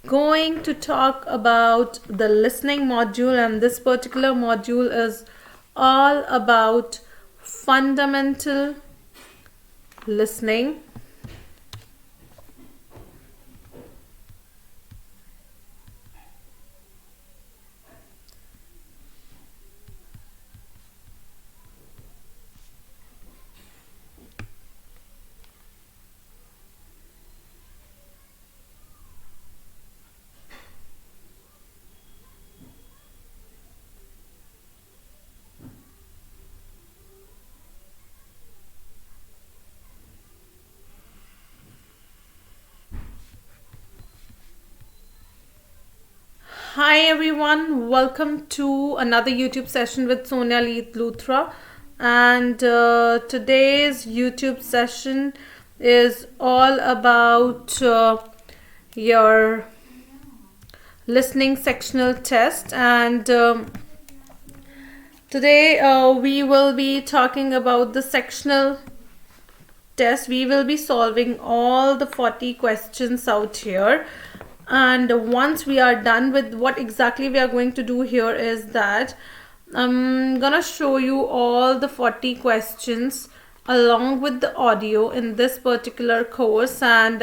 going to talk about the listening module, and this particular module is all about fundamental listening. Hi everyone, welcome to another YouTube session with Sonia Luthra, and today's YouTube session is all about your listening sectional test, and today we will be talking about the sectional test. We will be solving all the 40 questions out here. And once we are done with what exactly we are going to do here is that I'm gonna show you all the 40 questions along with the audio in this particular course, and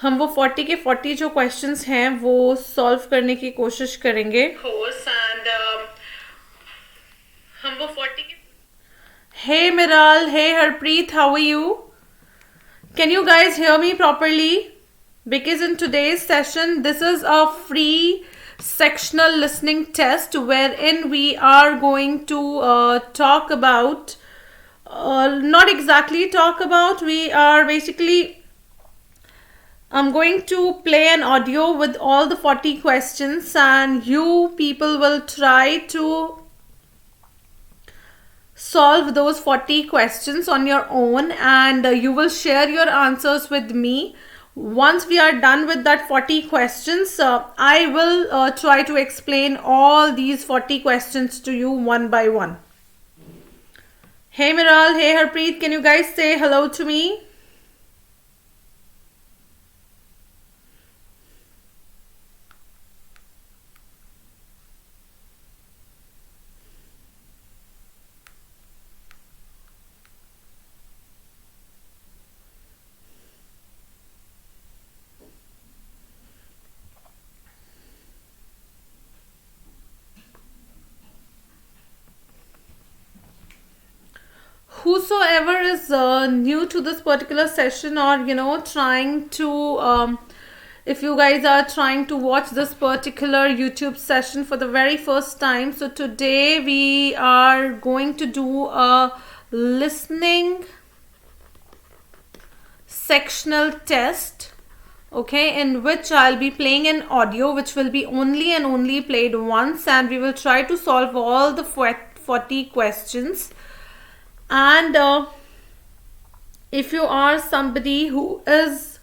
हम वो 40 के 40 जो questions हैं वो solve करने की कोशिश करेंगे course, and हम वो 40 के Hey Miral, hey Harpreet, how are you? Can you guys hear me properly? Because in today's session, this is a free sectional listening test wherein we are going to talk about, not exactly talk about, we are basically, I'm going to play an audio with all the 40 questions, and you people will try to solve those 40 questions on your own, and you will share your answers with me. Once we are done with that 40 questions, I will try to explain all these 40 questions to you one by one. Hey Miral, hey Harpreet, can you guys say hello to me? Whosoever is new to this particular session, or trying to if you guys are trying to watch this particular YouTube session for the very first time, so today we are going to do a listening sectional test, okay, in which I'll be playing an audio which will be only and only played once, and we will try to solve all the 40 questions. And if you are somebody who is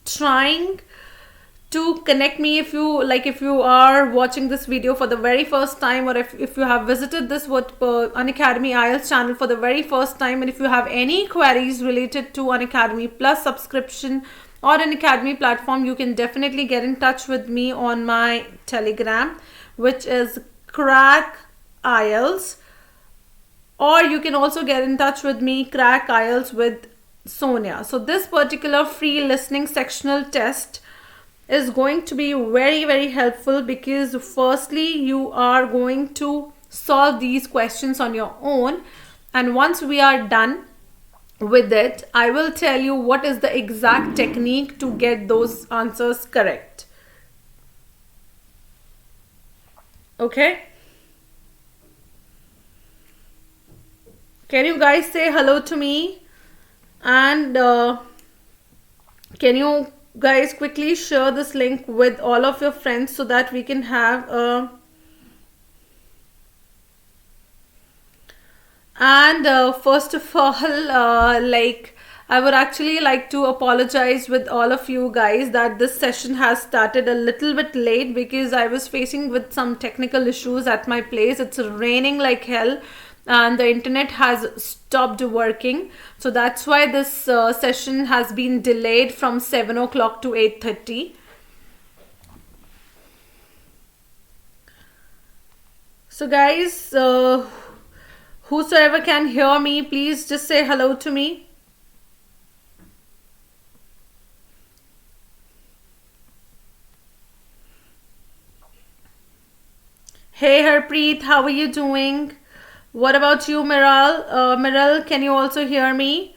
trying to connect me, if you are watching this video for the very first time, or if you have visited this Unacademy IELTS channel for the very first time, and if you have any queries related to Unacademy Plus subscription or Unacademy platform, you can definitely get in touch with me on my Telegram, which is Crack IELTS. Or you can also get in touch with me, Crack IELTS with Sonia. So this particular free listening sectional test is going to be very, very helpful, because firstly, you are going to solve these questions on your own. And once we are done with it, I will tell you what is the exact technique to get those answers correct. Okay? Can you guys say hello to me? And can you guys quickly share this link with all of your friends so that we can have a... And first of all, I would actually like to apologize with all of you guys that this session has started a little bit late, because I was facing with some technical issues at my place. It's raining like hell, and the internet has stopped working. So that's why this session has been delayed from 7 o'clock to 8:30. So guys, whosoever can hear me, please just say hello to me. Hey Harpreet, how are you doing? What about you, Miral? Miral, can you also hear me?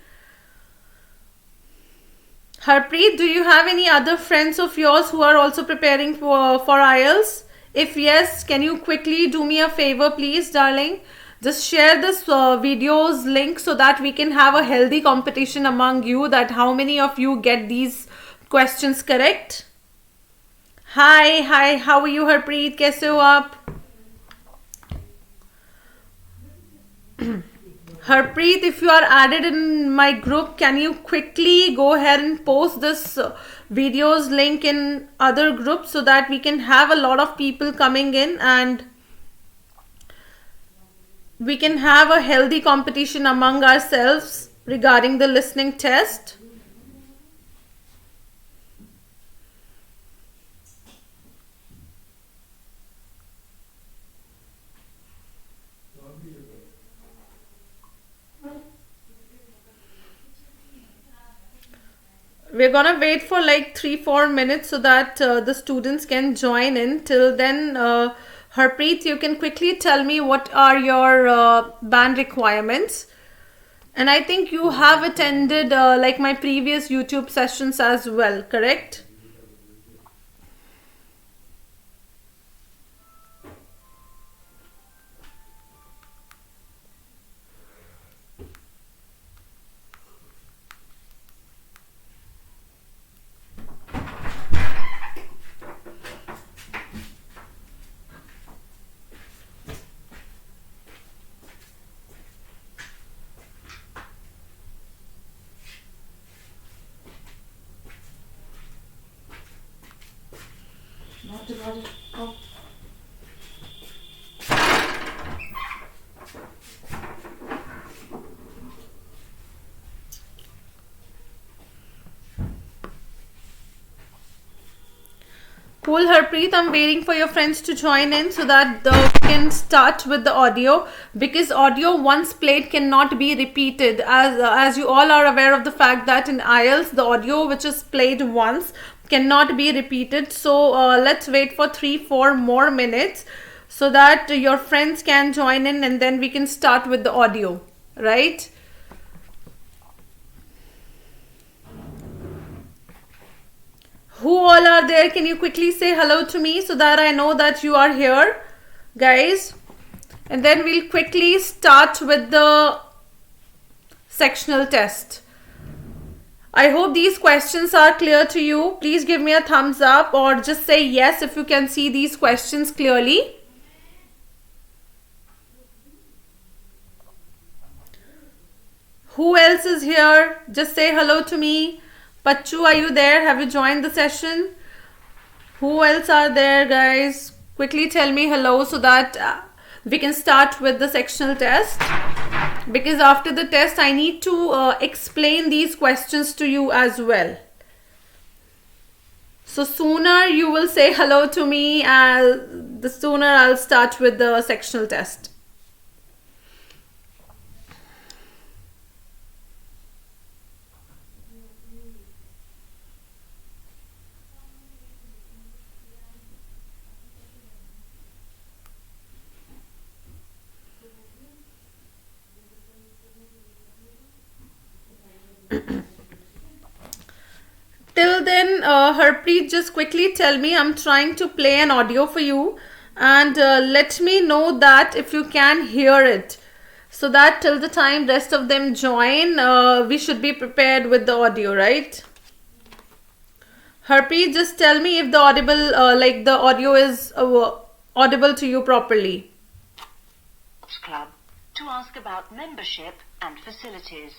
Harpreet, do you have any other friends of yours who are also preparing for IELTS? If yes, can you quickly do me a favor, please, darling? Just share this video's link so that we can have a healthy competition among you, that how many of you get these questions correct. Hi, how are you, Harpreet? कैसे हो आप? Harpreet, if you are added in my group, can you quickly go ahead and post this video's link in other groups so that we can have a lot of people coming in and we can have a healthy competition among ourselves regarding the listening test. We're gonna wait for like 3-4 minutes so that the students can join in. Till then, Harpreet, you can quickly tell me what are your band requirements. And I think you have attended like my previous YouTube sessions as well, correct? Oh. Cool, Harpreet, I'm waiting for your friends to join in so that we can start with the audio, because audio once played cannot be repeated, as you all are aware of the fact that in IELTS the audio which is played once cannot be repeated. So let's wait for 3-4 more minutes so that your friends can join in and then we can start with the audio, right? Who all are there? Can you quickly say hello to me so that I know that you are here, guys? And then we'll quickly start with the sectional test. I hope these questions are clear to you. Please give me a thumbs up or just say yes if you can see these questions clearly. Who else is here? Just say hello to me. Pachu, are you there? Have you joined the session? Who else are there, guys? Quickly tell me hello so that we can start with the sectional test. Because after the test, I need to explain these questions to you as well. So sooner you will say hello to me, the sooner I'll start with the sectional test. Till then, Harpreet, just quickly tell me. I'm trying to play an audio for you, and let me know that if you can hear it, so that till the time rest of them join, we should be prepared with the audio, right? Harpreet, just tell me if the audio is audible to you properly. Club to ask about membership and facilities.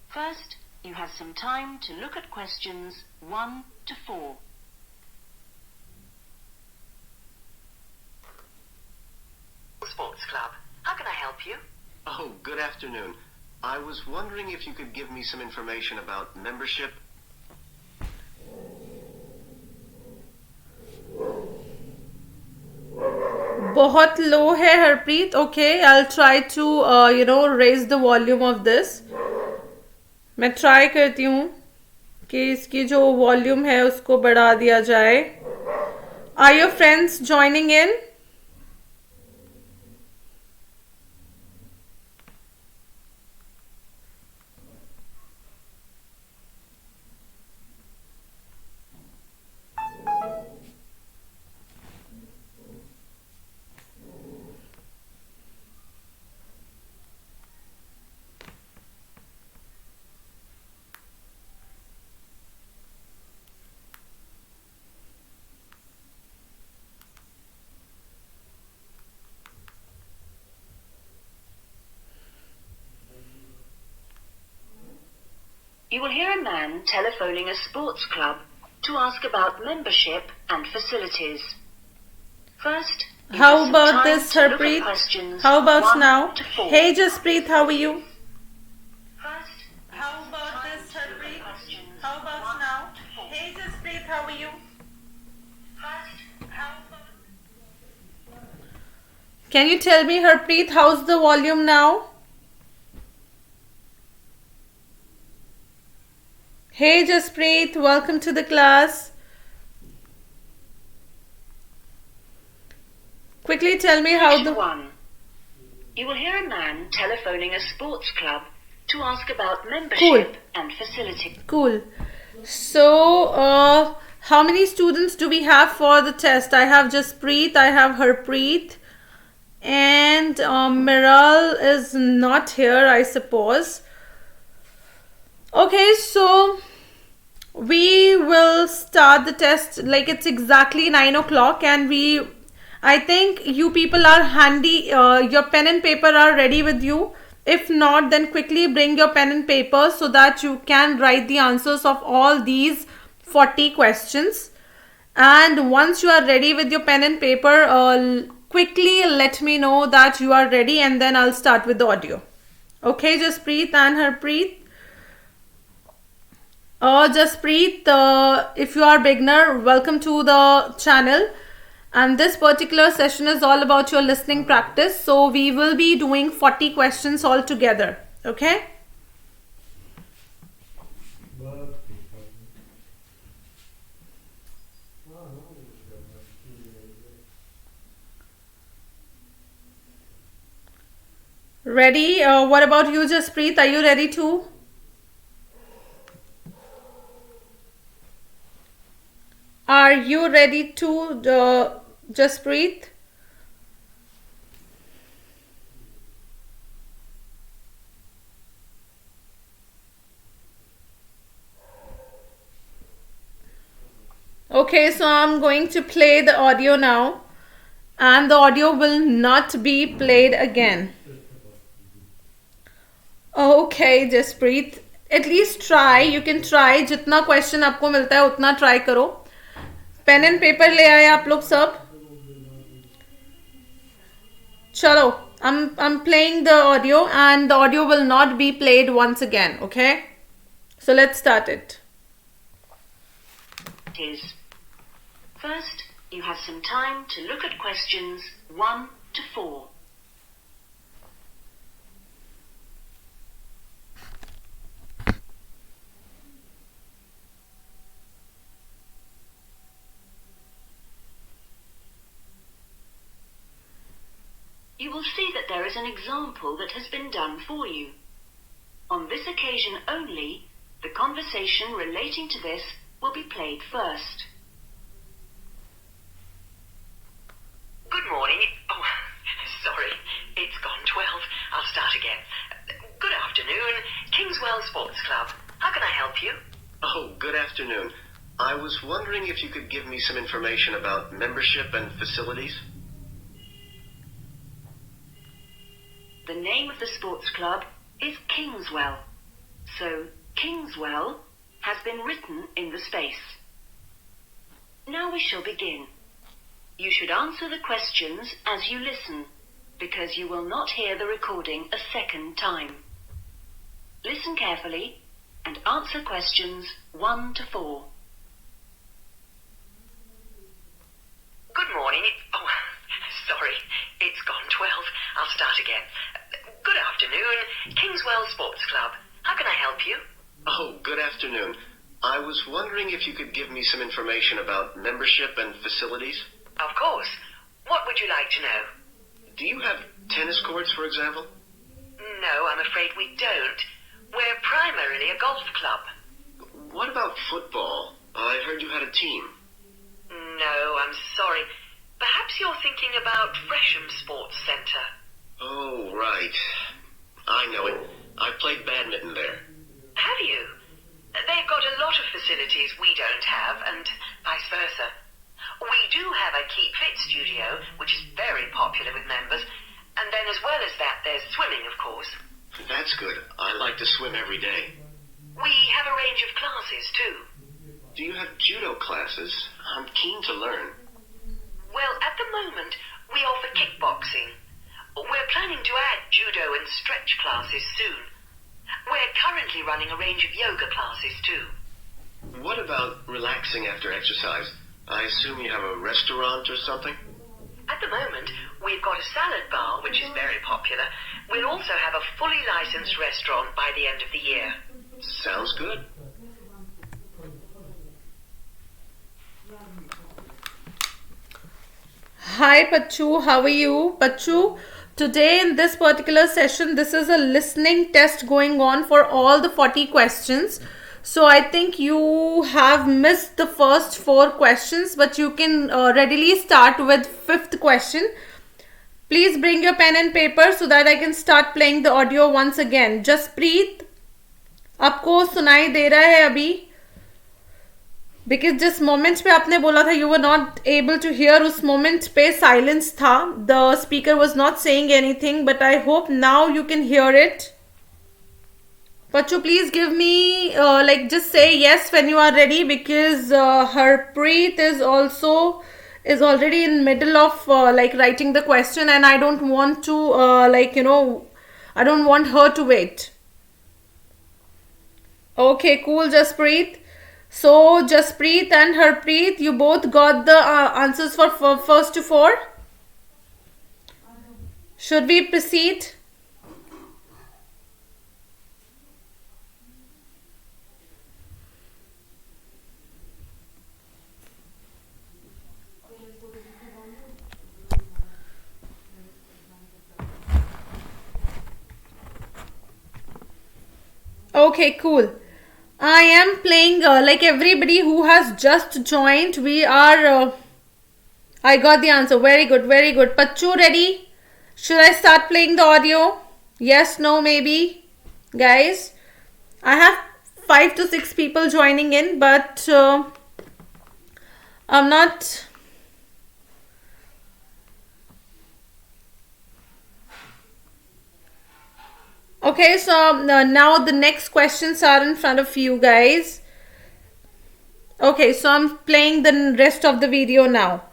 First, you have some time to look at questions 1 to 4. Sports Club. How can I help help you? Oh, good afternoon. I was wondering if you could give me some information about membership. बहुत लो है Harpreet. Okay, I'll try to raise the volume of this. मैं try करती हूँ कि इसकी जो volume है उसको बढ़ा दिया जाए. Are your friends joining in? You will hear a man telephoning a sports club to ask about membership and facilities. First, you How have some about time this, to look at Harpreet? questions How about 1 now? to 4. Hey, Jaspreet, how are you? First, you How have some about time this, to look at Harpreet? questions How about 1 now? to 4. Hey, Jaspreet, how are you? First, how about... Can you tell me, Harpreet, how's the volume now? Hey, Jaspreet, welcome to the class. Quickly tell me how Section the... 1. You will hear a man telephoning a sports club to ask about membership and facility. Cool. So, how many students do we have for the test? I have Jaspreet, I have Harpreet, and Miral is not here, I suppose. Okay, so we will start the test like it's exactly 9 o'clock, and I think you people are handy. Your pen and paper are ready with you. If not, then quickly bring your pen and paper so that you can write the answers of all these 40 questions. And once you are ready with your pen and paper, quickly let me know that you are ready, and then I'll start with the audio. Okay, Jaspreet and Harpreet. Jaspreet, if you are beginner, welcome to the channel. And this particular session is all about your listening practice. So we will be doing 40 questions all together. Okay? Ready? What about you, Jaspreet? Are you ready too? Are you ready to Jaspreet? Okay, so I'm going to play the audio now, and the audio will not be played again. Okay, Jaspreet, at least try. You can try. जितना question आपको मिलता है उतना try करो. Pen and paper ले आए आप लोग सब? चलो, I'm playing the audio, and the audio will not be played once again. Okay, so let's start it. First, you have some time to look at questions 1 to 4. You will see that there is an example that has been done for you. On this occasion only, the conversation relating to this will be played first. Good morning. Oh, sorry, it's gone 12. I'll start again. Good afternoon, Kingswell Sports Club. How can I help you? Oh, good afternoon. I was wondering if you could give me some information about membership and facilities. The name of the sports club is Kingswell. So, Kingswell has been written in the space. Now we shall begin. You should answer the questions as you listen. because you will not hear the recording a second time. Listen carefully and answer questions 1 to 4. Good morning. Oh, sorry. It's gone 12. I'll start again. Good afternoon. Kingswell Sports Club. How can I help you? Oh, good afternoon. I was wondering if you could give me some information about membership and facilities. Of course. What would you like to know? Do you have tennis courts, for example? No, I'm afraid we don't. We're primarily a golf club. What about football? I heard you had a team. No, I'm sorry. Perhaps you're thinking about Fresham Sports Centre. Oh, right. I know it. I played badminton there. Have you? They've got a lot of facilities we don't have, and vice versa. We do have a Keep Fit studio, which is very popular with members, and then as well as that, there's swimming, of course. That's good. I like to swim every day. We have a range of classes, too. Do you have judo classes? I'm keen to learn. Well, at the moment, we offer kickboxing. We're planning to add judo and stretch classes soon. We're currently running a range of yoga classes, too. What about relaxing after exercise? I assume you have a restaurant or something? At the moment, we've got a salad bar, which is very popular. We'll also have a fully licensed restaurant by the end of the year. Sounds good. Hi Pachu, how are you? Pachu, today in this particular session, this is a listening test going on for all the 40 questions. So I think you have missed the first 4 questions, but you can readily start with 5th question. Please bring your pen and paper so that I can start playing the audio once again. Jaspreet, आपको सुनाई दे रहा है अभी? Because जिस moment पे आपने बोला था you were not able to hear, उस moment पे silence था. The speaker was not saying anything, but I hope now you can hear it. Pachu, please give me just say yes when you are ready, because Harpreet is already in middle of writing the question, and I don't want to I don't want her to wait. Okay, cool, Jaspreet. So Jaspreet and Harpreet, you both got the answers for first to 4. Should we proceed? Okay, cool. I am playing like everybody who has just joined. We are. I got the answer. Very good, very good. Pachu, ready? Should I start playing the audio? Yes, no, maybe. Guys, I have 5 to 6 people joining in, but I'm not. Okay, so now the next questions are in front of you guys. Okay, so I'm playing the rest of the video now.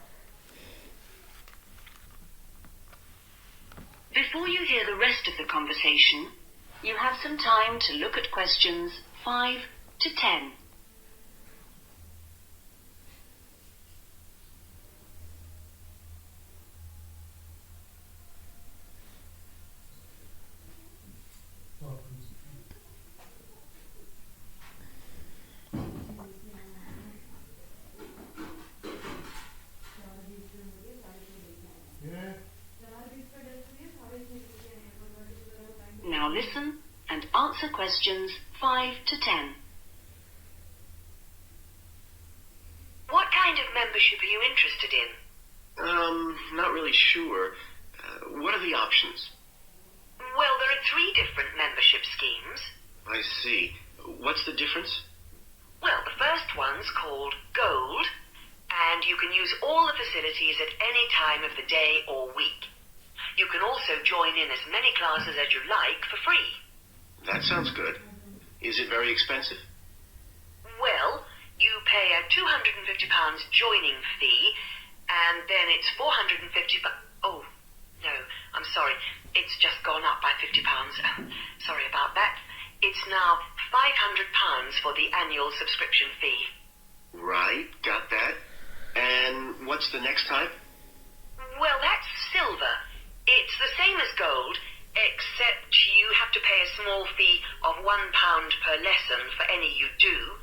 Before you hear the rest of the conversation, you have some time to look at questions 5 to 10. Now listen and answer questions 5 to 10. What kind of membership are you interested in? Not really sure. What are the options? Well, there are 3 different membership schemes. I see. What's the difference? Well, the first one's called Gold, and you can use all the facilities at any time of the day or week. You can also join in as many classes as you like for free. That sounds good. Is it very expensive? Well, you pay a £250 joining fee, and then it's £450. Oh, no, I'm I'm sorry. It's just gone up by £50. Sorry about that. It's now £500 for the annual subscription fee. Right, got that. And what's the next type? Well, that's silver. It's the same as gold, except you have to pay a small fee of £1 per lesson for any you do,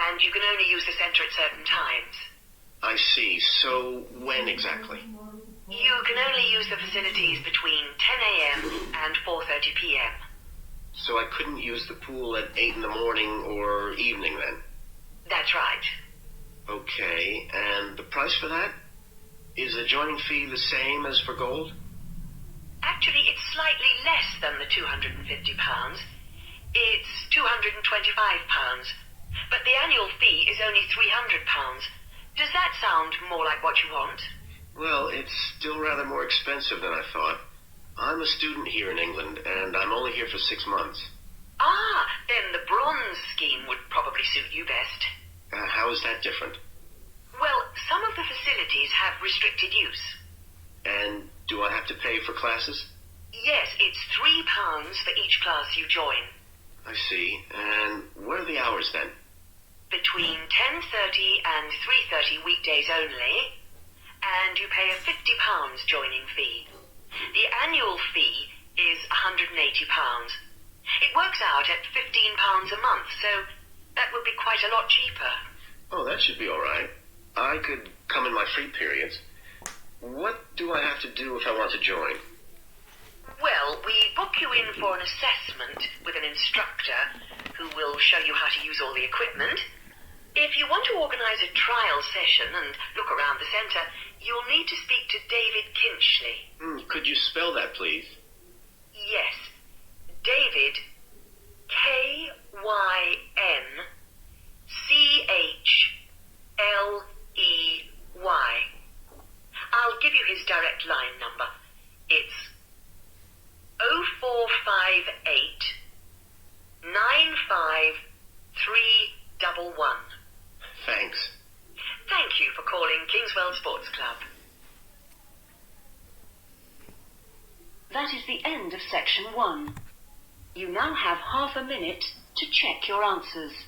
and you can only use the centre at certain times. I see. So when exactly? You can only use the facilities between 10 a.m. and 4:30 p.m. So I couldn't use the pool at 8 in the morning or evening then? That's right. Okay, and the price for that? Is the joining fee the same as for gold? Actually, it's slightly less than the £250. It's £225, but the annual fee is only £300. Does that sound more like what you want? Well, it's still rather more expensive than I thought. I'm a student here in England, and I'm only here for 6 months. Ah, then the bronze scheme would probably suit you best. How is that different? Well, some of the facilities have restricted use. And do I have to pay for classes? Yes, it's £3 for each class you join. I see. And what are the hours then? Between 10:30 and 3:30 weekdays only, and you pay a £50 joining fee. The annual fee is £180. It works out at £15 a month, so that would be quite a lot cheaper. Oh, that should be all right. I could come in my free periods. What do I have to do if I want to join? Well, we book you in for an assessment with an instructor who will show you how to use all the equipment. If you want to organise a trial session and look around the centre, you'll need to speak to David Kinchley. Could you spell that, please? Yes. David, Kynchleey. I'll give you his direct line number. It's 0458 95311. Thanks. Thank you for calling Kingswell Sports Club. That is the end of section 1. You now have half a minute to check your answers.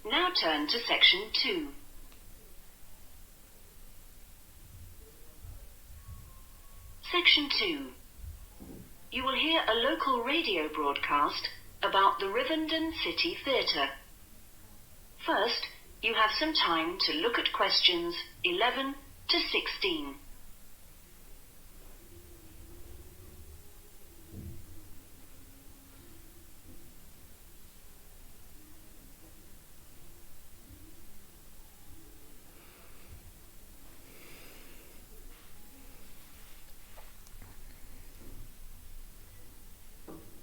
Now turn to section 2. Section 2. You will hear a local radio broadcast about the Rivendell City Theatre. First, you have some time to look at questions 11 to 16.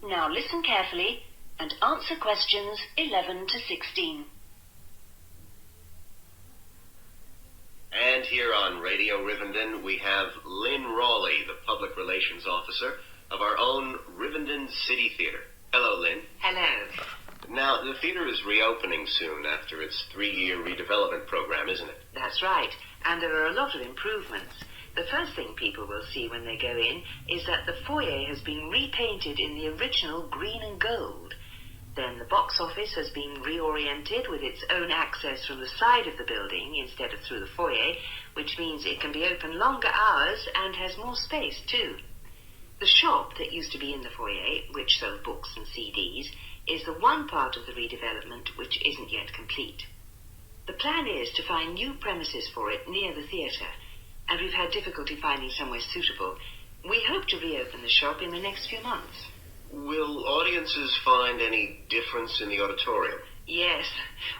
Now listen carefully and answer questions 11 to 16. And here on Radio Rivendell, we have Lynn Rawley, the Public Relations Officer of our own Rivendell City Theatre. Hello, Lynn. Hello. Now, the theatre is reopening soon after its 3-year redevelopment program, isn't it? That's right, and there are a lot of improvements. The first thing people will see when they go in is that the foyer has been repainted in the original green and gold. Then the box office has been reoriented with its own access from the side of the building instead of through the foyer, which means it can be open longer hours and has more space too. The shop that used to be in the foyer, which sold books and CDs, is the one part of the redevelopment which isn't yet complete. The plan is to find new premises for it near the theatre, and we've had difficulty finding somewhere suitable. We hope to reopen the shop in the next few months. Will audiences find any difference in the auditorium? Yes,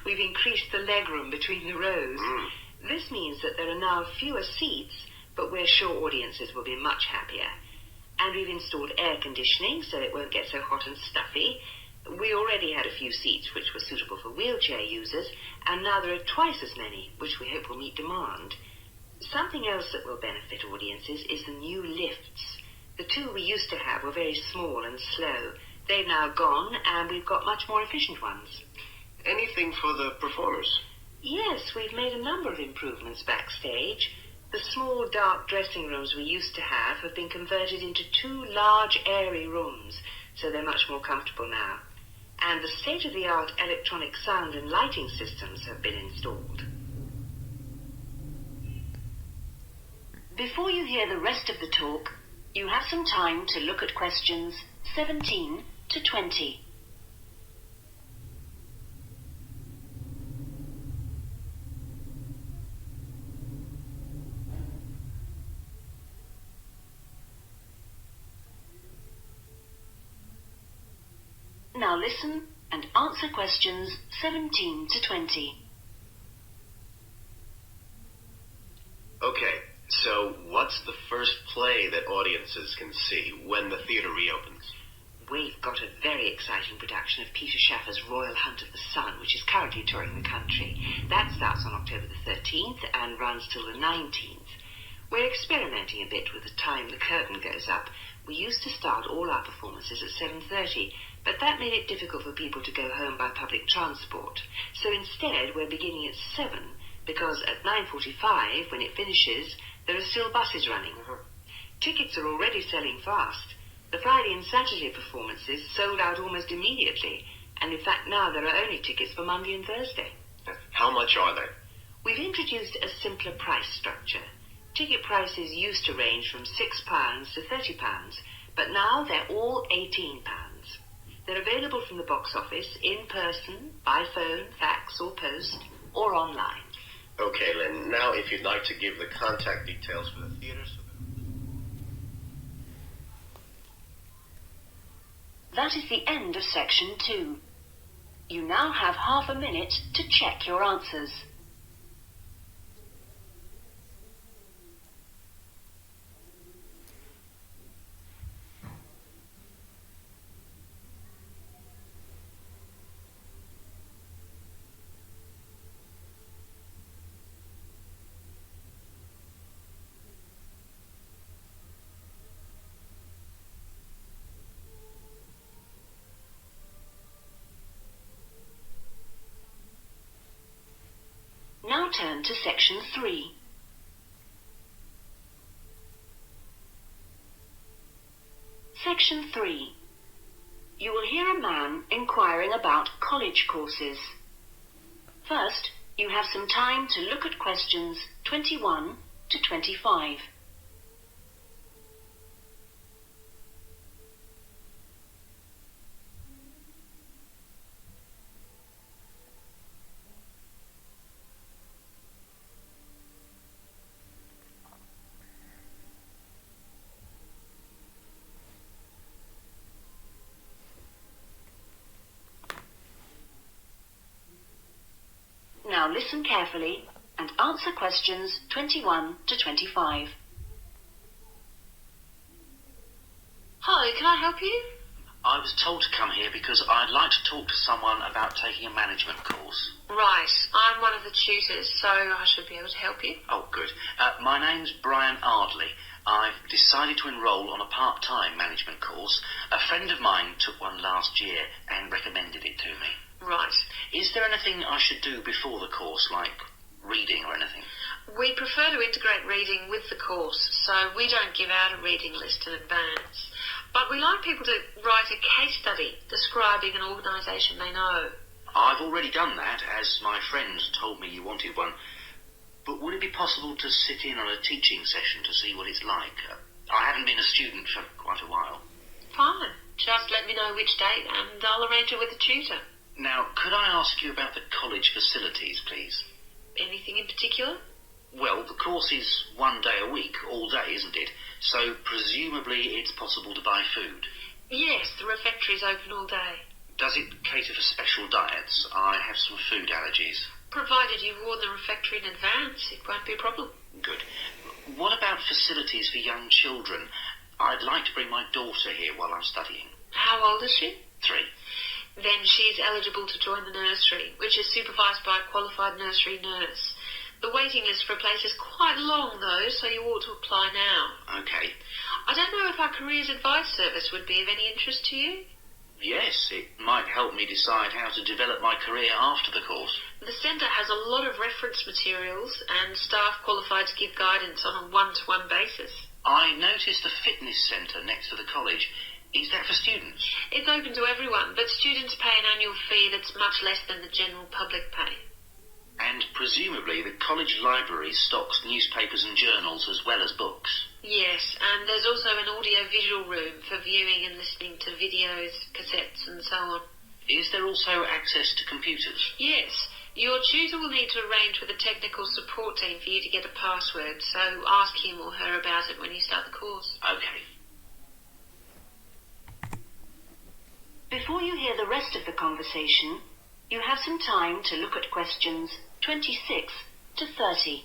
we've increased the legroom between the rows. This means that there are now fewer seats, but we're sure audiences will be much happier. And we've installed air conditioning so it won't get so hot and stuffy. We already had a few seats which were suitable for wheelchair users, and now there are twice as many, which we hope will meet demand. Something else that will benefit audiences is the new lifts. The two we used to have were very small and slow. They've now gone, and we've got much more efficient ones. Anything for the performers? Yes, we've made a number of improvements backstage. The small, dark dressing rooms we used to have been converted into 2 large, airy rooms, so they're much more comfortable now. And the state-of-the-art electronic sound and lighting systems have been installed. Before you hear the rest of the talk, you have some time to look at questions 17 to 20. Now listen and answer questions 17 to 20. Okay, so what's the first play that audiences can see when the theater reopens? We've got a very exciting production of Peter Schaffer's Royal Hunt of the Sun, which is currently touring the country. That starts on October the 13th and runs till the 19th. We're experimenting a bit with the time the curtain goes up. We used to start all our performances at 7:30, but that made it difficult for people to go home by public transport. So instead, we're beginning at 7, because at 9:45, when it finishes, there are still buses running. Tickets are already selling fast. The Friday and Saturday performances sold out almost immediately, and in fact now there are only tickets for Monday and Thursday. How much are they? We've introduced a simpler price structure. Ticket prices used to range from £6 to £30, but now they're all £18. They're available from the box office, in person, by phone, fax or post, or online. Okay, Lynn, now if you'd like to give the contact details for the theater. That is the end of section 2. You now have half a minute to check your answers. Now turn to section 3. Section 3. You will hear a man inquiring about college courses. First, you have some time to look at questions 21 to 25. Now listen carefully and answer questions 21 to 25. Hi, can I help you? I was told to come here because I'd like to talk to someone about taking a management course. Right, I'm one of the tutors, so I should be able to help you. Oh, good. My name's Brian Ardley. I've decided to enrol on a part-time management course. A friend of mine took one last year and recommended it to me. Right. Is there anything I should do before the course, like reading or anything? We prefer to integrate reading with the course, so we don't give out a reading list in advance. But we like people to write a case study describing an organisation they know. I've already done that, as my friends told me you wanted one. But would it be possible to sit in on a teaching session to see what it's like? I haven't been a student for quite a while. Fine. Just let me know which date and I'll arrange it with the tutor. Now, could I ask you about the college facilities, please? Anything in particular? Well, the course is 1 day a week, all day, isn't it? So presumably it's possible to buy food. Yes, the refectory's open all day. Does it cater for special diets? I have some food allergies. Provided you warn the refectory in advance, it won't be a problem. Good. What about facilities for young children? I'd like to bring my daughter here while I'm studying. How old is she? 3. Then she's eligible to join the nursery, which is supervised by a qualified nursery nurse. The waiting list for a place is quite long, though, so you ought to apply now. Okay. I don't know if our careers advice service would be of any interest to you. Yes, it might help me decide how to develop my career after the course. The centre has a lot of reference materials and staff qualified to give guidance on a one-to-one basis. I noticed a fitness centre next to the college. Is that for students? It's open to everyone, but students pay an annual fee that's much less than the general public pay. And presumably the college library stocks newspapers and journals as well as books. Yes, and there's also an audio-visual room for viewing and listening to videos, cassettes and so on. Is there also access to computers? Yes. Your tutor will need to arrange with a technical support team for you to get a password, so ask him or her about it when you start the course. Okay. Before you hear the rest of the conversation, you have some time to look at questions 26 to 30.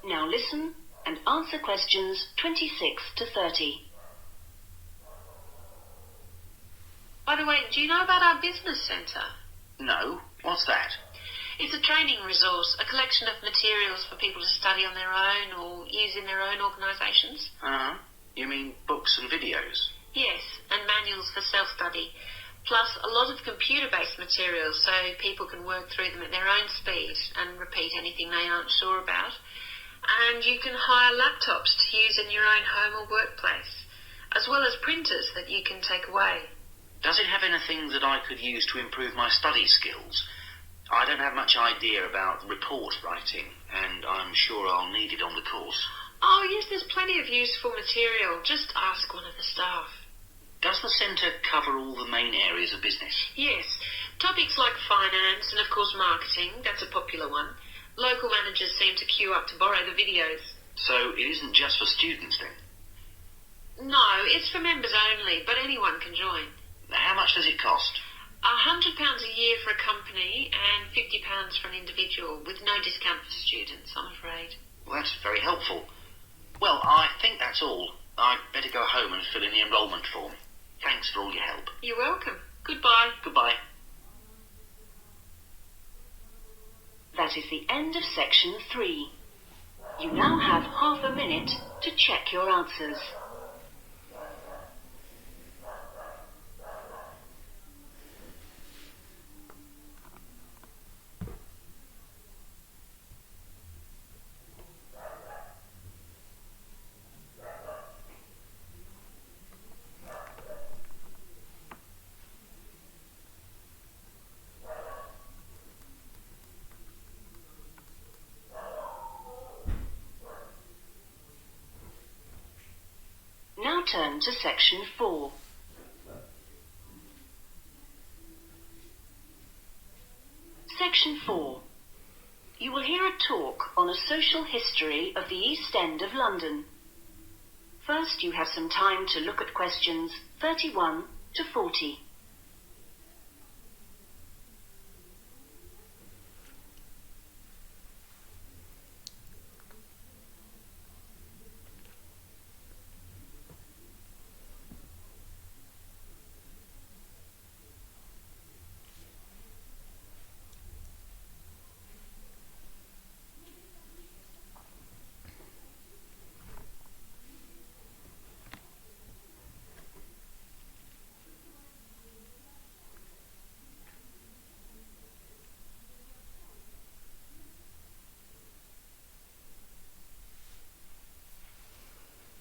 Now listen and answer questions 26 to 30. By the way, do you know about our business centre? No? What's that? It's a training resource, a collection of materials for people to study on their own or use in their own organisations. Uh-huh. You mean books and videos? Yes, and manuals for self-study, plus a lot of computer-based materials so people can work through them at their own speed and repeat anything they aren't sure about. And you can hire laptops to use in your own home or workplace, as well as printers that you can take away. Does it have anything that I could use to improve my study skills? I don't have much idea about report writing, and I'm sure I'll need it on the course. Oh, yes, there's plenty of useful material. Just ask one of the staff. Does the centre cover all the main areas of business? Yes. Topics like finance and, of course, marketing. That's a popular one. Local managers seem to queue up to borrow the videos. So it isn't just for students, then? No, it's for members only, but anyone can join. How much does it cost? £100 a year for a company and £50 for an individual, with no discount for students, I'm afraid. Well, that's very helpful. Well, I think that's all. I'd better go home and fill in the enrolment form. Thanks for all your help. You're welcome. Goodbye. Goodbye. That is the end of section 3. You now have half a minute to check your answers. Now turn to section 4. Section 4. You will hear a talk on a social history of the East End of London. First, you have some time to look at questions 31 to 40.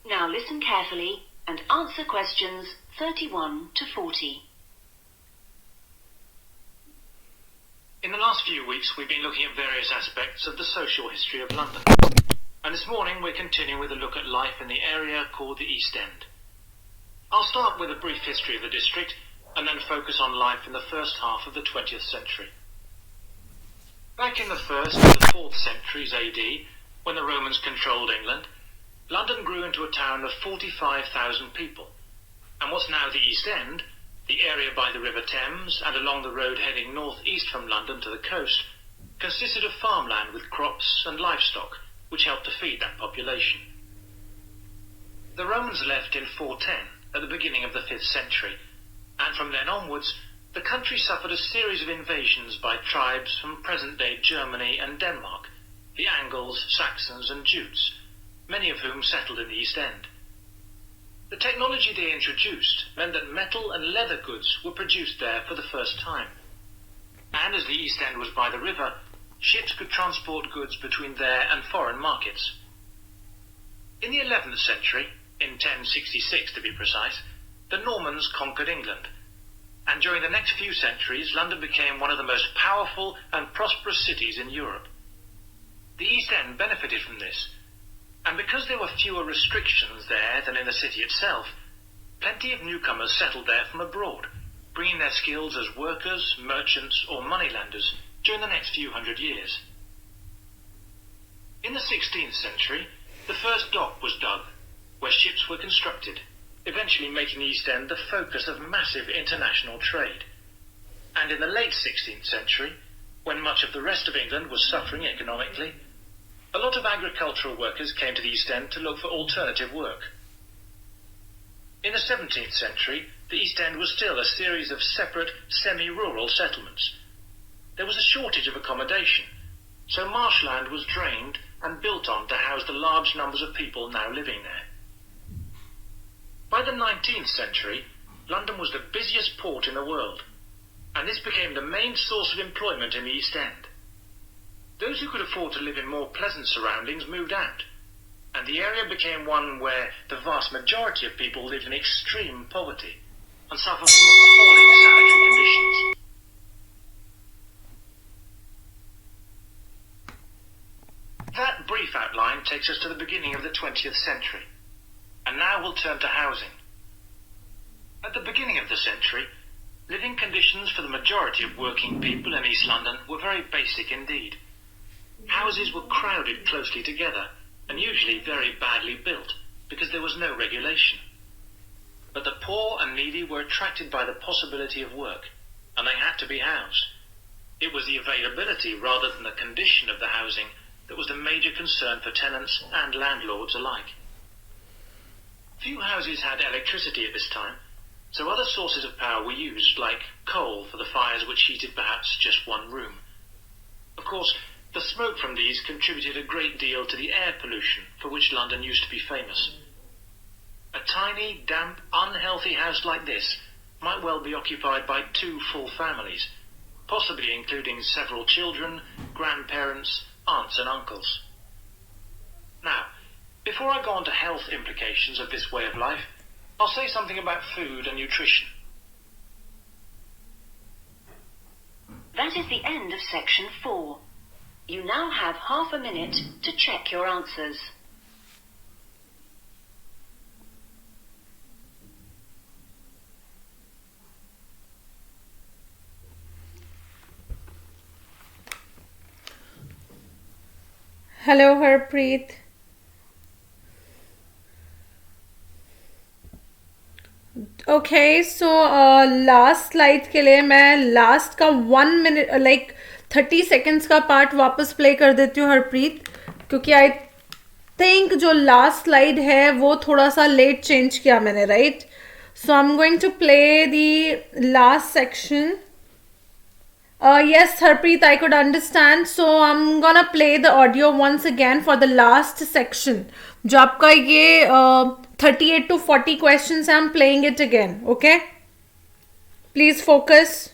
Now listen carefully and answer questions 31 to 40. In the last few weeks, we've been looking at various aspects of the social history of London. And this morning, we're continuing with a look at life in the area called the East End. I'll start with a brief history of the district and then focus on life in the first half of the 20th century. Back in the 1st and the 4th centuries AD, when the Romans controlled England, London grew into a town of 45,000 people, and what's now the East End, the area by the River Thames and along the road heading north-east from London to the coast, consisted of farmland with crops and livestock, which helped to feed that population. The Romans left in 410, at the beginning of the 5th century, and from then onwards, the country suffered a series of invasions by tribes from present-day Germany and Denmark, the Angles, Saxons and Jutes, many of whom settled in the East End. The technology they introduced meant that metal and leather goods were produced there for the first time. And as the East End was by the river, ships could transport goods between there and foreign markets. In the 11th century, in 1066 to be precise, the Normans conquered England, and during the next few centuries London became one of the most powerful and prosperous cities in Europe. The East End benefited from this, and because there were fewer restrictions there than in the city itself, plenty of newcomers settled there from abroad, bringing their skills as workers, merchants or moneylenders during the next few hundred years. In the 16th century, the first dock was dug, where ships were constructed, eventually making the East End the focus of massive international trade. And in the late 16th century, when much of the rest of England was suffering economically, a lot of agricultural workers came to the East End to look for alternative work. In the 17th century, the East End was still a series of separate, semi-rural settlements. There was a shortage of accommodation, so marshland was drained and built on to house the large numbers of people now living there. By the 19th century, London was the busiest port in the world, and this became the main source of employment in the East End. Those who could afford to live in more pleasant surroundings moved out, and the area became one where the vast majority of people lived in extreme poverty and suffered from appalling sanitary conditions. That brief outline takes us to the beginning of the 20th century, and now we'll turn to housing. At the beginning of the century, living conditions for the majority of working people in East London were very basic indeed. Houses were crowded closely together and usually very badly built because there was no regulation. But the poor and needy were attracted by the possibility of work, and they had to be housed. It was the availability rather than the condition of the housing that was the major concern for tenants and landlords alike. Few houses had electricity at this time, so other sources of power were used, like coal for the fires which heated perhaps just one room. Of course, the smoke from these contributed a great deal to the air pollution for which London used to be famous. A tiny, damp, unhealthy house like this might well be occupied by 2 full families, possibly including several children, grandparents, aunts and uncles. Now, before I go on to health implications of this way of life, I'll say something about food and nutrition. That is the end of section 4. You now have half a minute to check your answers. Hello Harpreet. Okay, so last slide के लिए मैं last का 1 minute like 30 seconds का part वापस play कर देती हूँ हरप्रीत, क्योंकि I think जो last slide है वो थोड़ा सा late change किया मैंने, right? So I'm going to play the last section. Yes, Harpreet, I could understand. So I'm gonna play the audio once again for the last section. जो आपका ये 38 to 40 questions, I'm playing it again. Okay? Please focus.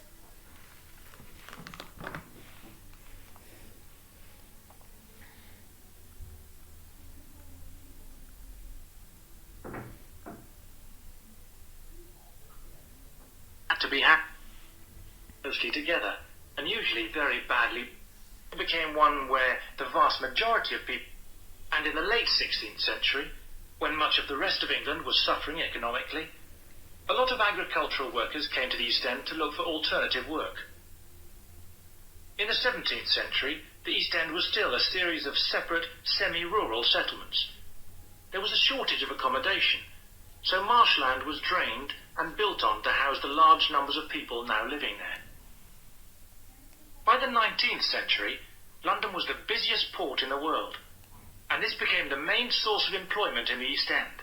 To be happy closely together, and usually very badly, it became one where the vast majority of people, and in the late 16th century, when much of the rest of England was suffering economically, a lot of agricultural workers came to the East End to look for alternative work. In the 17th century, the East End was still a series of separate, semi-rural settlements. There was a shortage of accommodation, so marshland was drained and built on to house the large numbers of people now living there. By the 19th century, London was the busiest port in the world, and this became the main source of employment in the East End.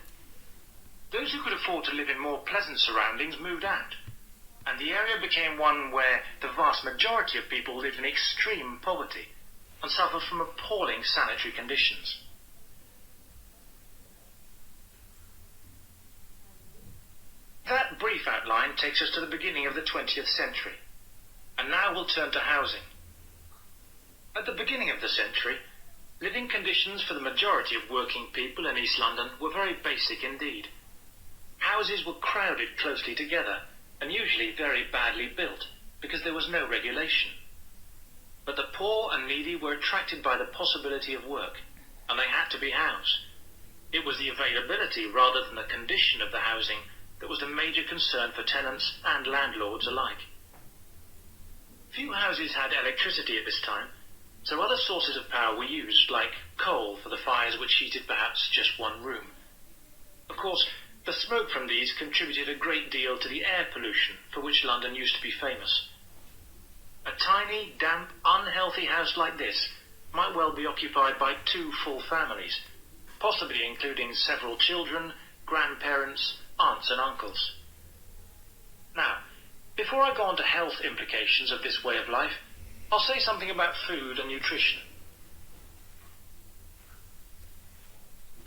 Those who could afford to live in more pleasant surroundings moved out, and the area became one where the vast majority of people lived in extreme poverty and suffered from appalling sanitary conditions. That brief outline takes us to the beginning of the 20th century, and now we'll turn to housing. At the beginning of the century, living conditions for the majority of working people in East London were very basic indeed. Houses were crowded closely together and usually very badly built because there was no regulation. But the poor and needy were attracted by the possibility of work, and they had to be housed. It was the availability rather than the condition of the housing that was the major concern for tenants and landlords alike. Few houses had electricity at this time, so other sources of power were used, like coal for the fires which heated perhaps just one room. Of course, the smoke from these contributed a great deal to the air pollution for which London used to be famous. A tiny, damp, unhealthy house like this might well be occupied by 2 full families, possibly including several children, grandparents, aunts and uncles. Now, before I go on to health implications of this way of life, I'll say something about food and nutrition.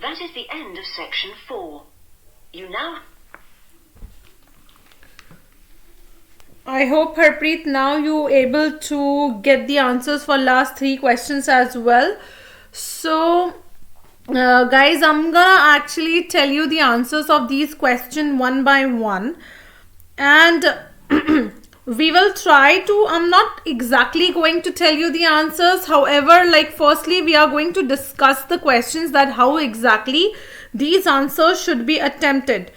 That is the end of section 4. You now... I hope, Harpreet, now you able to get the answers for last 3 questions as well. So, guys, I'm gonna actually tell you the answers of these questions one by one. And we will try to, I'm not exactly going to tell you the answers. However, firstly, we are going to discuss the questions, that how exactly these answers should be attempted.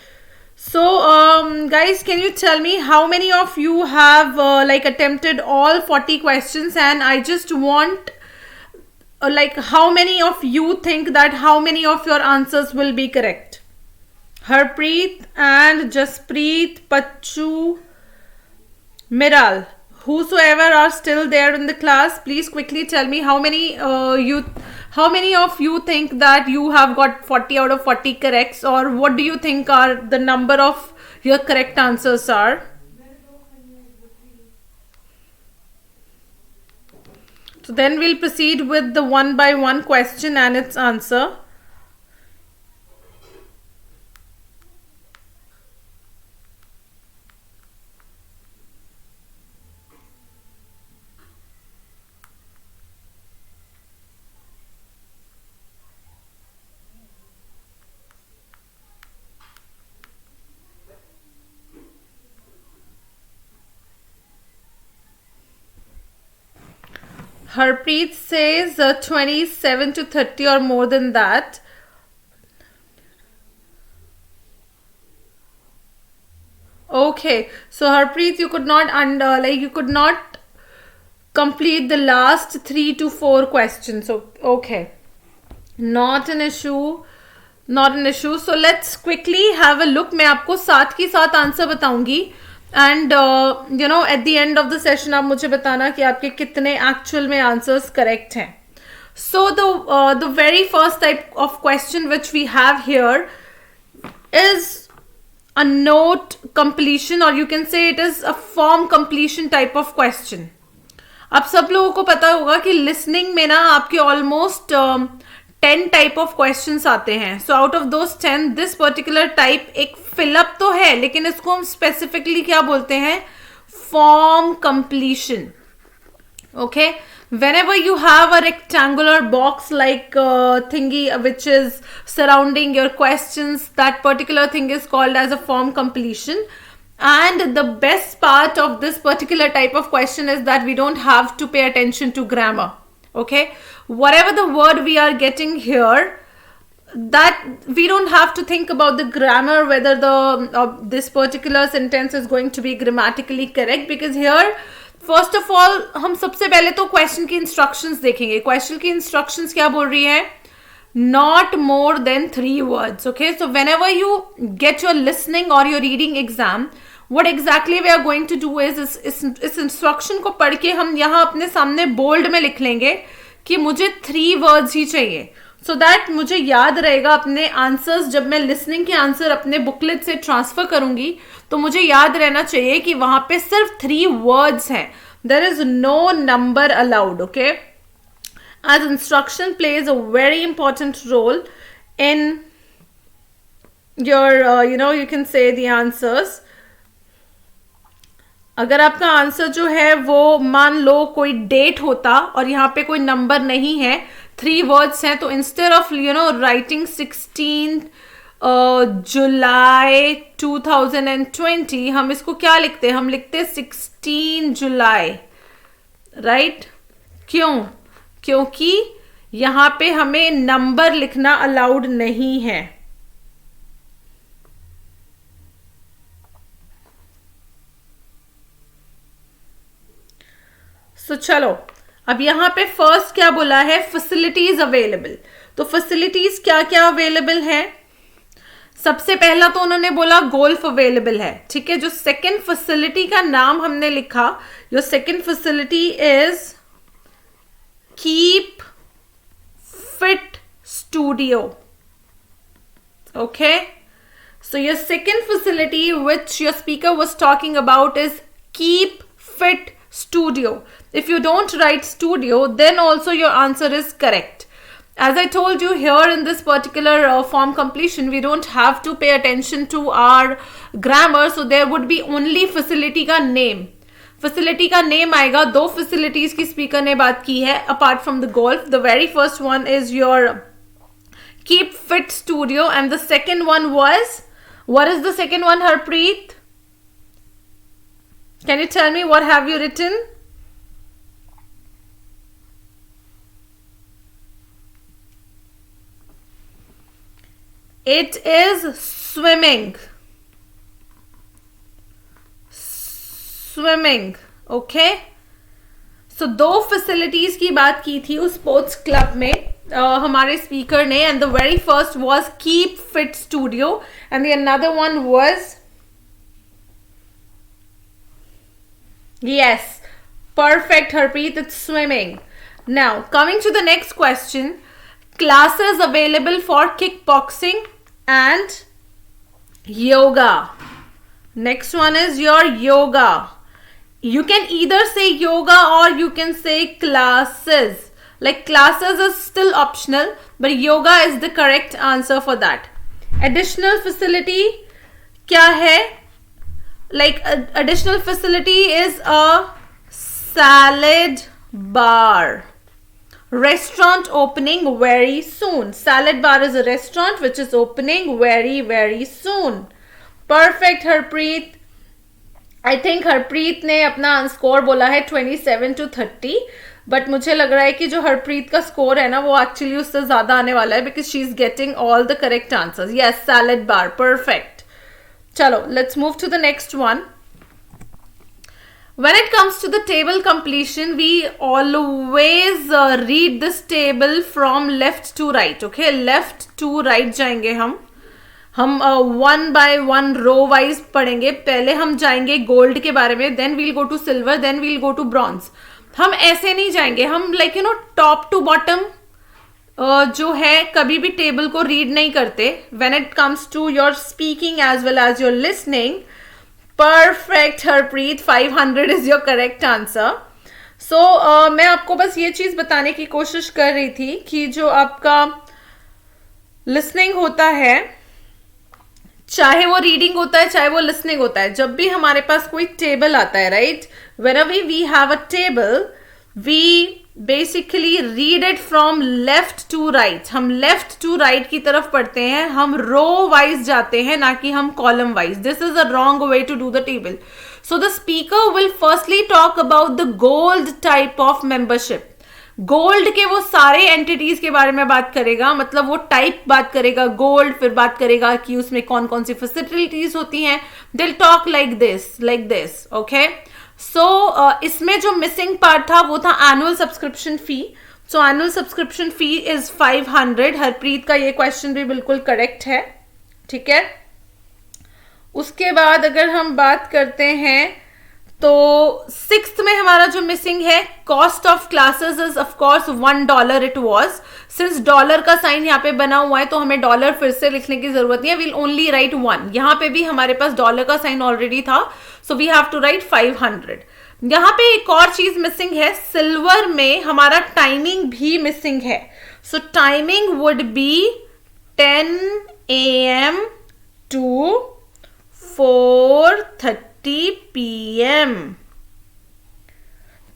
So, guys, can you tell me how many of you have attempted all 40 questions? And I just want how many of you think that how many of your answers will be correct? Harpreet and Jaspreet, Pachu, Miral, whosoever are still there in the class, please quickly tell me how many of you think that you have got 40 out of 40 corrects, or what do you think are the number of your correct answers are? So then we'll proceed with the one by one question and its answer. Harpreet says 27 to 30 or more than that. Okay, so Harpreet, you could not you could not complete the last 3 to 4 questions. So okay, not an issue. So let's quickly have a look. मैं आपको साथ के साथ answer बताऊंगी. And at the end of the session आप मुझे बताना कि आपके कितने actual में answers correct हैं. So the very first type of question which we have here is a note completion, or you can say it is a form completion type of question. अब सब लोगों को पता होगा कि listening में ना आपके almost 10 type of questions आते हैं. So out of those 10, this particular type एक fill up तो है, लेकिन इसको हम specifically क्या बोलते हैं? Form completion. Okay, whenever you have a rectangular box like thingy which is surrounding your questions, that particular thing is called as a form completion. And the best part of this particular type of question is that we don't have to pay attention to grammar. Okay, whatever the word we are getting here, that we don't have to think about the grammar, whether this particular sentence is going to be grammatically correct, because here first of all हम सबसे पहले तो question की instructions देखेंगे. Question की instructions क्या बोल रही है? Not more than 3 words. Okay, so whenever you get your listening or your reading exam, what exactly we are going to do is इस इंस्ट्रक्शन को पढ़ के हम यहाँ अपने सामने बोल्ड में लिख लेंगे कि मुझे 3 वर्ड्स ही चाहिए, सो दैट मुझे याद रहेगा अपने आंसर्स. जब मैं लिसनिंग के आंसर अपने बुकलेट से ट्रांसफर करूंगी तो मुझे याद रहना चाहिए कि वहां पे सिर्फ 3 वर्ड्स हैं. There is no number allowed. Okay, as instruction plays a very important role in your you can say the answers. अगर आपका आंसर जो है वो मान लो कोई डेट होता और यहाँ पे कोई नंबर नहीं है, 3 वर्ड्स हैं, तो इंस्टेड ऑफ राइटिंग 16 जुलाई 2020 हम इसको क्या लिखते हैं? हम लिखते 16 जुलाई, राइट? क्यों? क्योंकि यहां पे हमें नंबर लिखना अलाउड नहीं है. सो चलो, अब यहां पे फर्स्ट क्या बोला है? Facilities available. तो फैसिलिटीज क्या क्या अवेलेबल है? सबसे पहला तो उन्होंने बोला गोल्फ अवेलेबल है. ठीक है, जो सेकंड फैसिलिटी का नाम हमने लिखा, your second facility is Keep Fit Studio. Okay, so your second facility which your speaker was talking about is Keep Fit Studio. If you don't write studio, then also your answer is correct. As I told you, here in this particular form completion, we don't have to pay attention to our grammar, so there would be only facility का name. Facility का name आएगा. 2 facilities की speaker ने बात की है apart from the golf. The very first one is your keep fit studio and the second one was, what is the second one, Harpreet? Can you tell me what have you written? It is swimming. Swimming. Okay, so 2 facilities की बात की थी उस sports club में हमारे speaker ने, and the very first was keep fit studio and the another one was, yes, perfect Harpreet, it's swimming. Now coming to the next question, classes available for kickboxing and yoga. Next one is your yoga. You can either say yoga or you can say classes. Like classes is still optional, but yoga is the correct answer for that. Additional facility क्या है? Like additional facility is a salad bar. Restaurant opening very soon. Salad bar is a restaurant which is opening very, very soon. Perfect, Harpreet. I think Harpreet ने अपना score बोला है 27-30, but मुझे लग रहा है कि जो हरप्रीत का स्कोर है ना वो एक्चुअली उससे ज्यादा आने वाला है, because she is getting all the correct answers. Yes, salad bar, perfect. चलो, let's move to the next one. When it comes to the table completion, we always read this table from left to right. Okay, left to right जाएंगे हम 1 by 1 row wise पढ़ेंगे. पहले हम जाएंगे gold के बारे में, then we'll go to silver, then we'll go to bronze. हम ऐसे नहीं जाएंगे, हम लाइक टॉप टू बॉटम जो है कभी भी टेबल को रीड नहीं करते. When it comes to your speaking as well as your listening. Perfect Harpreet, 500 is your correct answer. So मैं आपको बस ये चीज बताने की कोशिश कर रही थी कि जो आपका लिसनिंग होता है, चाहे वो रीडिंग होता है चाहे वो लिसनिंग होता है, जब भी हमारे पास कोई टेबल आता है, right, whenever we have a table, we basically read it from left to right. हम लेफ्ट टू राइट की तरफ पढ़ते हैं, हम रो वाइज जाते हैं, ना कि हम column wise. This is a wrong way to do the table. So the speaker will firstly talk about the gold type of membership. Gold के वो सारे एंटिटीज के बारे में बात करेगा, मतलब वो टाइप बात करेगा गोल्ड, फिर बात करेगा कि उसमें कौन कौन सी फैसिलिटीज होती हैं. दिल टॉक लाइक दिस, ओके. इसमें जो मिसिंग पार्ट था वो था annual subscription fee. So annual subscription fee is 500. Harpreet का ये क्वेश्चन भी बिल्कुल करेक्ट है. ठीक है. उसके बाद अगर हम बात करते हैं तो 6th में हमारा जो मिसिंग है, cost of classes is of course $1 it was. Since dollar का साइन यहाँ पे बना हुआ है तो हमें डॉलर फिर से लिखने की जरूरत नहीं है. We'll only write 1. यहाँ पे भी हमारे पास डॉलर का साइन ऑलरेडी था, so we have to write 500. यहाँ पे एक और चीज मिसिंग है, सिल्वर में हमारा टाइमिंग भी मिसिंग है. So timing would be 10 AM to 4:30 PM.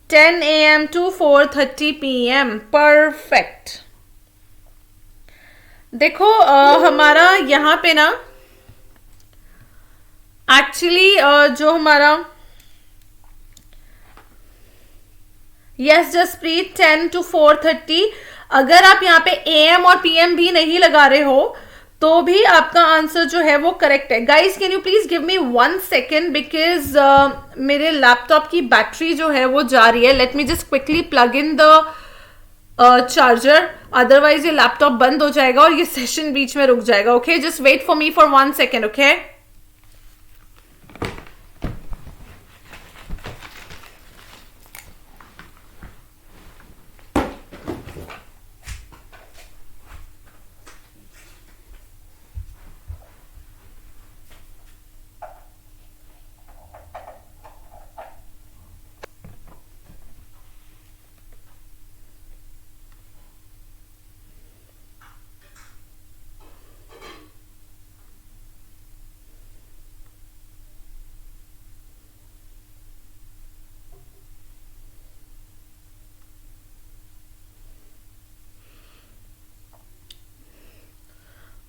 10 AM to 4:30 PM. Perfect. देखो हमारा यहाँ पे ना एक्चुअली जो हमारा यस जसप्रीत 10 to 4:30, अगर आप यहाँ पे AM और PM भी नहीं लगा रहे हो तो भी आपका आंसर जो है वो करेक्ट है. Guys can you please give me 1 second because मेरे लैपटॉप की बैटरी जो है वो जा रही है. Let me just quickly plug in the charger, otherwise ये लैपटॉप बंद हो जाएगा और ये सेशन बीच में रुक जाएगा. Okay, just wait for me for 1 second. Okay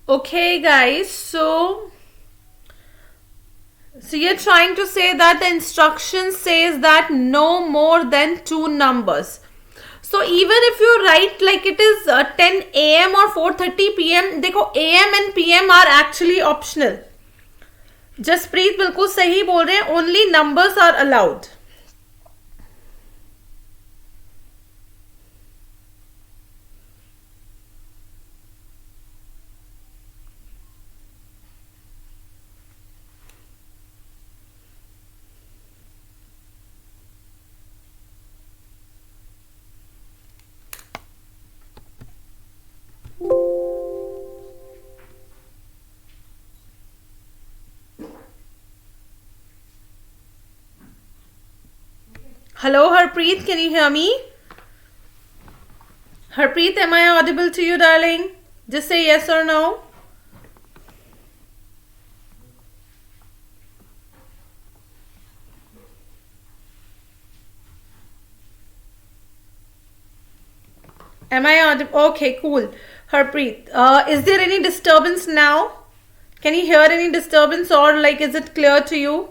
Okay, guys, so you're trying to say that the instruction says that no more than 2 numbers. So even if you write like it is 10 AM or 4:30 PM, देखो AM and PM are actually optional. Jaspreet बिल्कुल सही बोल रहे हैं, only numbers are allowed. Hello, Harpreet, can you hear me? Harpreet, am I audible to you, darling? Just say yes or no. Am I audible? Okay, cool. Harpreet, is there any disturbance now? Can you hear any disturbance or like is it clear to you?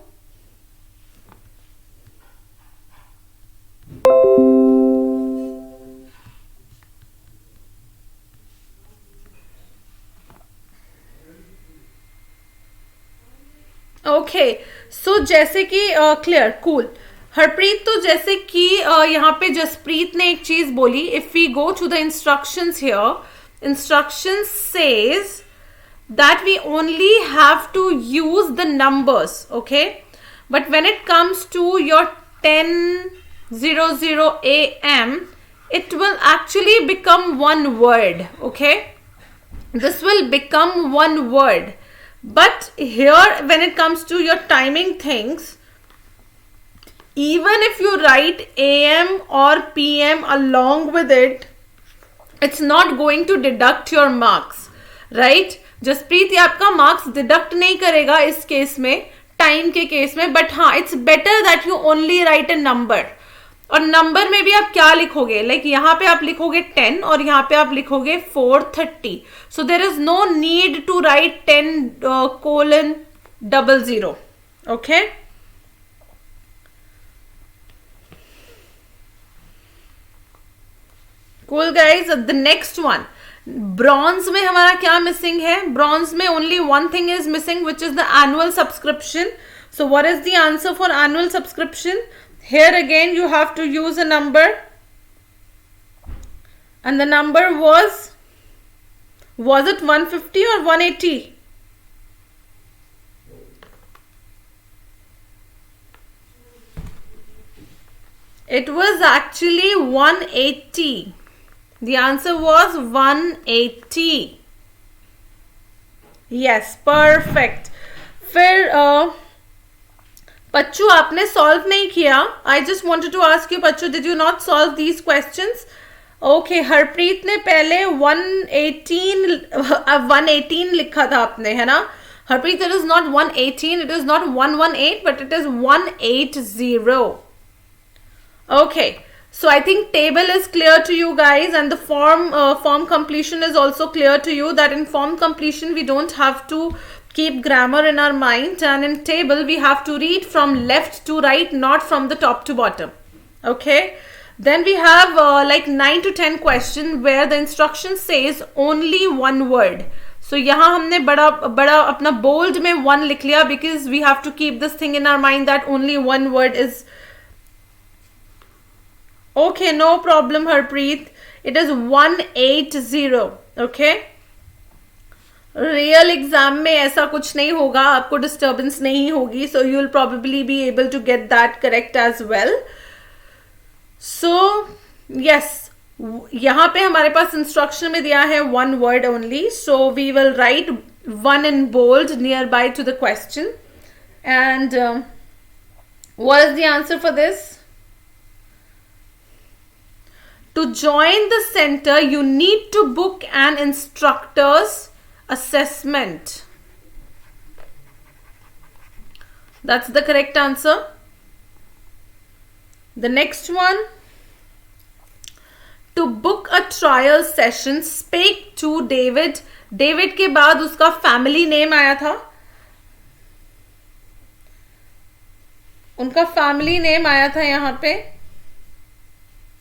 Okay, so जैसे कि clear, cool. Harpreet, तो जैसे कि यहाँ पे जसप्रीत ने एक चीज बोली, if we go to the instructions here, instructions says that we only have to use the numbers, okay? But when it comes to your 10:00 AM, it will actually become one word, okay? This will become one word. But here, when it comes to your timing things, even if you write AM or PM along with it, it's not going to deduct your marks, right? Jaspreet, ये आपका marks deduct नहीं करेगा इस case में, time के case में. But हाँ, it's better that you only right A number. और नंबर में भी आप क्या लिखोगे, लाइक यहाँ पे आप लिखोगे 10 और यहाँ पे आप लिखोगे 4:30. So there is no need to write 10:00. Okay, cool guys. The next one, bronze में हमारा क्या मिसिंग है? ब्रॉन्ज में only one thing is missing, which is the annual subscription. So what is the answer for annual subscription? Here again you have to use a number, and the number was it 150 or 180? It was actually 180. The answer was 180. Yes, perfect. फिर Pachu, आपने solve नहीं किया. I just wanted to ask you, Pachu, did you not solve these questions? Okay, Harpreet ने पहले 118 लिखा था आपने, है ना? Harpreet, it is not 118, it is not 118, but it is 180. Okay, so I think table is clear to you guys, and the form completion is also clear to you, that in form completion we don't have to keep grammar in our mind, and in table we have to read from left to right, not from the top to bottom. Okay, then we have like 9 to 10 questions where the instruction says only one word. So यहाँ हमने बड़ा अपना bold में one लिख लिया, because we have to keep this thing in our mind that only one word is. Okay, no problem, Harpreet. It is 180. Okay. Real exam में ऐसा कुछ नहीं होगा, आपको disturbance नहीं होगी, so you will probably be able to get that correct as well. So yes, यहाँ पे हमारे पास instruction में दिया है one word only, so we will write one in bold nearby to the question. And what is the answer for this? To join the center, you need to book an instructor's assessment. That's the correct answer. The next one. To book a trial session, speak to David. David के बाद उसका family name आया था. उनका family name आया था यहाँ पे.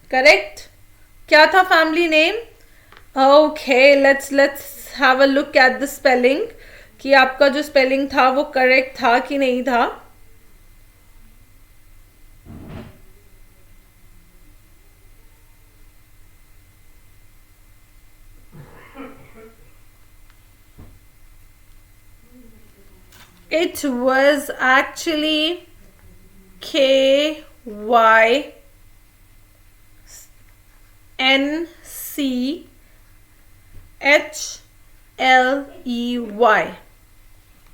Correct? क्या था family name? Okay, let's have a look at the spelling. कि आपका जो spelling था वो correct था कि नहीं था. It was actually KYNCHLEY.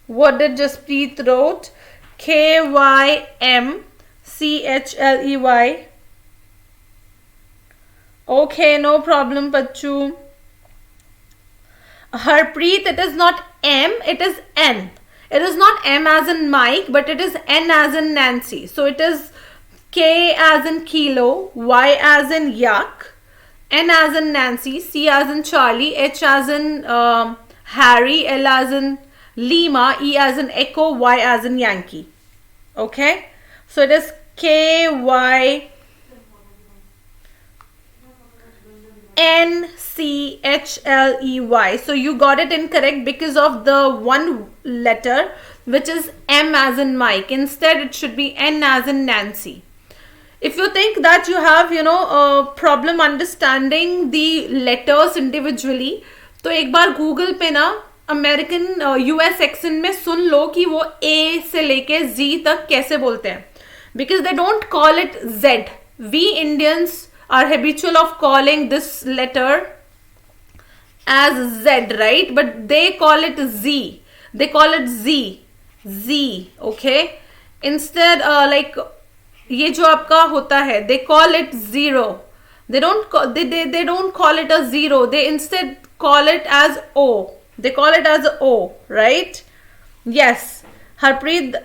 What did Jaspreet wrote? KYMCHLEY. Okay, no problem, Pachu. Harpreet, it is not M, it is N. It is not M as in Mike, but it is N as in Nancy. So it is K as in Kilo, Y as in Yak, N as in Nancy, C as in Charlie, H as in Harry, L as in Lima, E as in Echo, Y as in Yankee. Okay? So it is KYNCHLEY. So you got it incorrect because of the one letter, which is M as in Mike. Instead, it should be N as in Nancy. If you think that you have, a problem understanding the letters individually, तो एक बार Google पे ना American US accent में सुन लो कि वो A से लेके Z तक कैसे बोलते हैं. Because they don't call it Z. We Indians are habitual of calling this letter as Z, right? But they call it Z. They call it Z. Z, okay? Instead, like, ये जो आपका होता है, they call it zero. They don't call it a zero. They instead call it as O. They call it as O, right? Yes. Harpreet,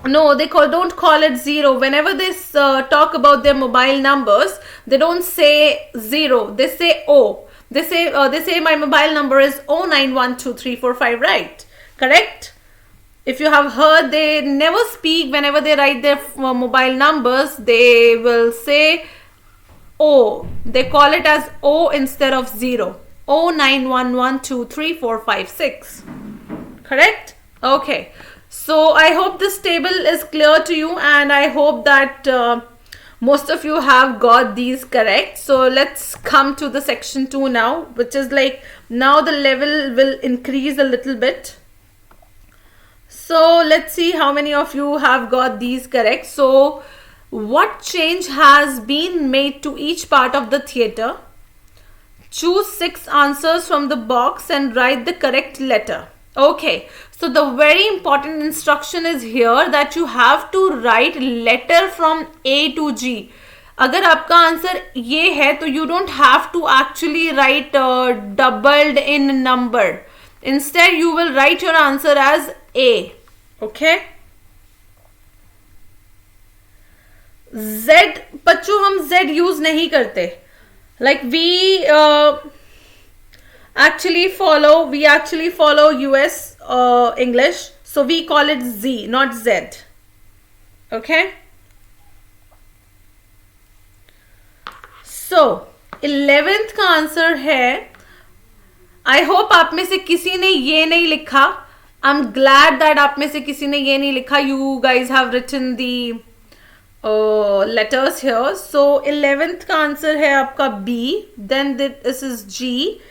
no, they don't call it zero. Whenever they talk about their mobile numbers, they don't say zero. They say O. They say my mobile number is 0912345, right? Correct? If you have heard, they never speak whenever they write their mobile numbers. They will say O. They call it as O instead of zero. 091123456. Correct? Okay. So I hope this table is clear to you, and I hope that most of you have got these correct. So let's come to the section 2 now, which is like now the level will increase a little bit. So let's see how many of you have got these correct. So what change has been made to each part of the theatre? Choose 6 answers from the box and write the correct letter. Okay, so the very important instruction is here that you have to write letter from A to G. अगर आपका answer ये है तो you don't have to actually write doubled in number. Instead, you will write your answer as A. Okay. Z, बच्चों हम Z use नहीं करते. Like we actually follow US English, so we call it Z, not Z. Okay. So 11th का answer है, I hope आप में से किसी ने ये नहीं लिखा. I'm glad that आप में से किसी ने ये नहीं लिखा. You guys have written the letters here. So 11th का आंसर है आपका B, then this is G,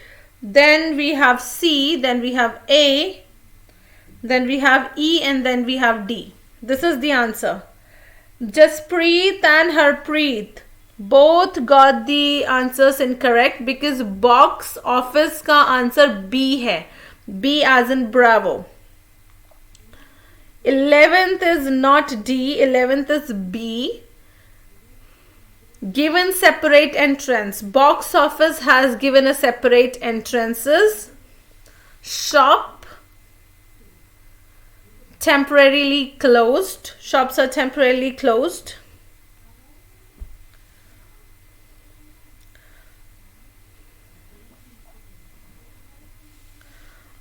then we have C, then we have A, then we have E, and then we have D. This is the answer. Jaspreet and Harpreet both got the answers incorrect because box office का answer B है. B as in Bravo. 11th is not D, 11th is B. Given separate entrance. Box office has given a separate entrances. Shop, temporarily closed. Shops are temporarily closed.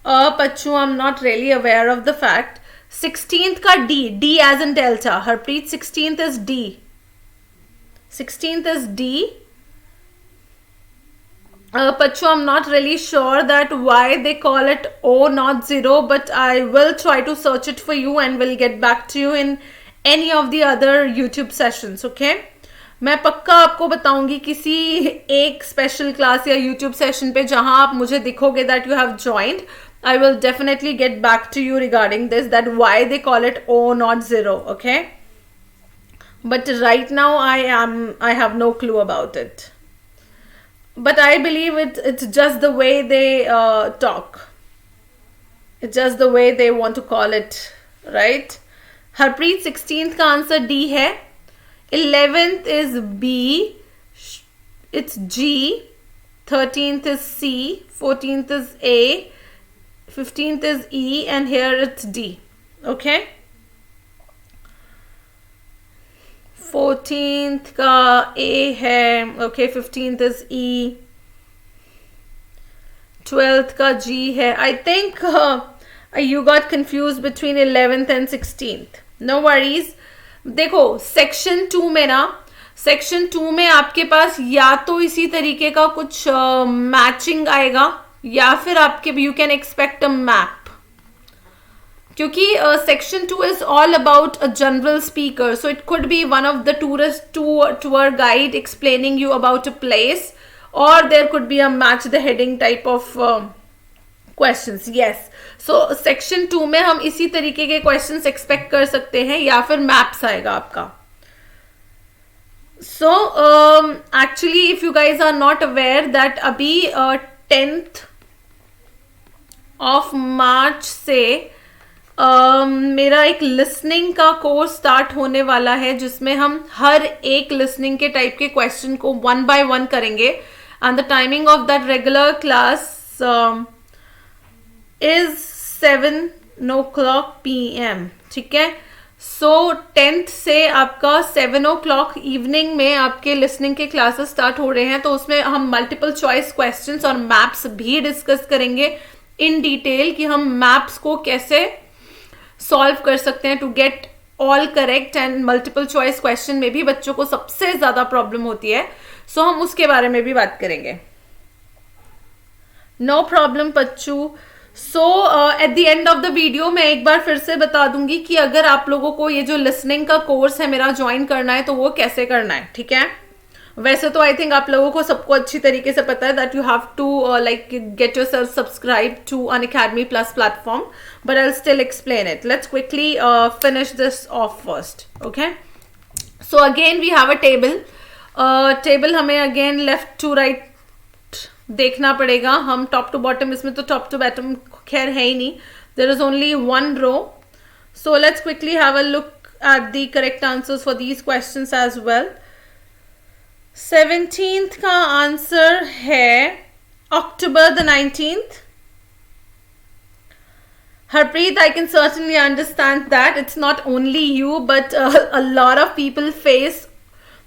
Pachu, I'm not really aware of the fact. 16th का D, D as in Delta. Harpreet, 16th is D. 16th is D. Pachu, I'm not really sure that why they call it O not 0, but I will try to search it for you and will get back to you in any of the other YouTube sessions, okay? मैं पक्का आपको बताऊंगी किसी एक special class या YouTube session पे जहां आप मुझे दिखोगे that you have joined. I will definitely get back to you regarding this, that why they call it O not 0, okay? But right now I have no clue about it. But I believe it's just the way they talk. It's just the way they want to call it, right? Harpreet, 16th का answer D है. 11th is B. It's G. 13th is C. 14th is A. 15th is E, and here it's D. Okay. 14th का A है. Okay, 15th is E. 12th का G है. I think you got confused between 11th and 16th. No worries. देखो section 2 में ना, section 2 में आपके पास या तो इसी तरीके का कुछ मैचिंग आएगा या फिर आपके you can expect a map, क्योंकि section 2 is all about a general speaker. So it could be one of the tourist tour guide explaining you about a place, or there could be a match the heading type of questions. Yes, so section 2 में हम इसी तरीके के questions expect कर सकते हैं या फिर maps आएगा आपका. So actually if you guys are not aware that अभी 10th of March से मेरा एक लिसनिंग का कोर्स स्टार्ट होने वाला है जिसमें हम हर एक लिसनिंग के टाइप के क्वेश्चन को 1 by 1 करेंगे. And the timing of that regular class is 7 o'clock PM. ठीक है. So 10th से आपका 7 o'clock इवनिंग में आपके लिसनिंग के क्लासेस स्टार्ट हो रहे हैं, तो उसमें हम मल्टीपल चॉइस क्वेश्चंस और मैप्स भी डिस्कस करेंगे इन डिटेल कि हम मैप्स को कैसे सॉल्व कर सकते हैं to get all correct. And multiple choice question में भी बच्चों को सबसे ज्यादा प्रॉब्लम होती है, सो हम उसके बारे में भी बात करेंगे. नो प्रॉब्लम बच्चू. So at the end of the video मैं एक बार फिर से बता दूंगी कि अगर आप लोगों को ये जो लिसनिंग का कोर्स है मेरा ज्वाइन करना है तो वो कैसे करना है, ठीक है. वैसे तो आई थिंक आप लोगों को सबको अच्छी तरीके से पता है that you have to like get yourself subscribe to Unacademy Plus platform, but I will still explain it. Let's quickly finish this off first. Okay, so again we have a table. Table हमें again left to right देखना पड़ेगा. हम top to bottom, इसमें तो top to bottom खैर है ही नहीं, there is only one row. So let's quickly have a look at the correct answers for these questions as well. 17th का आंसर है October the 19th. Harpreet, I can certainly understand that it's not only you, but a lot of people face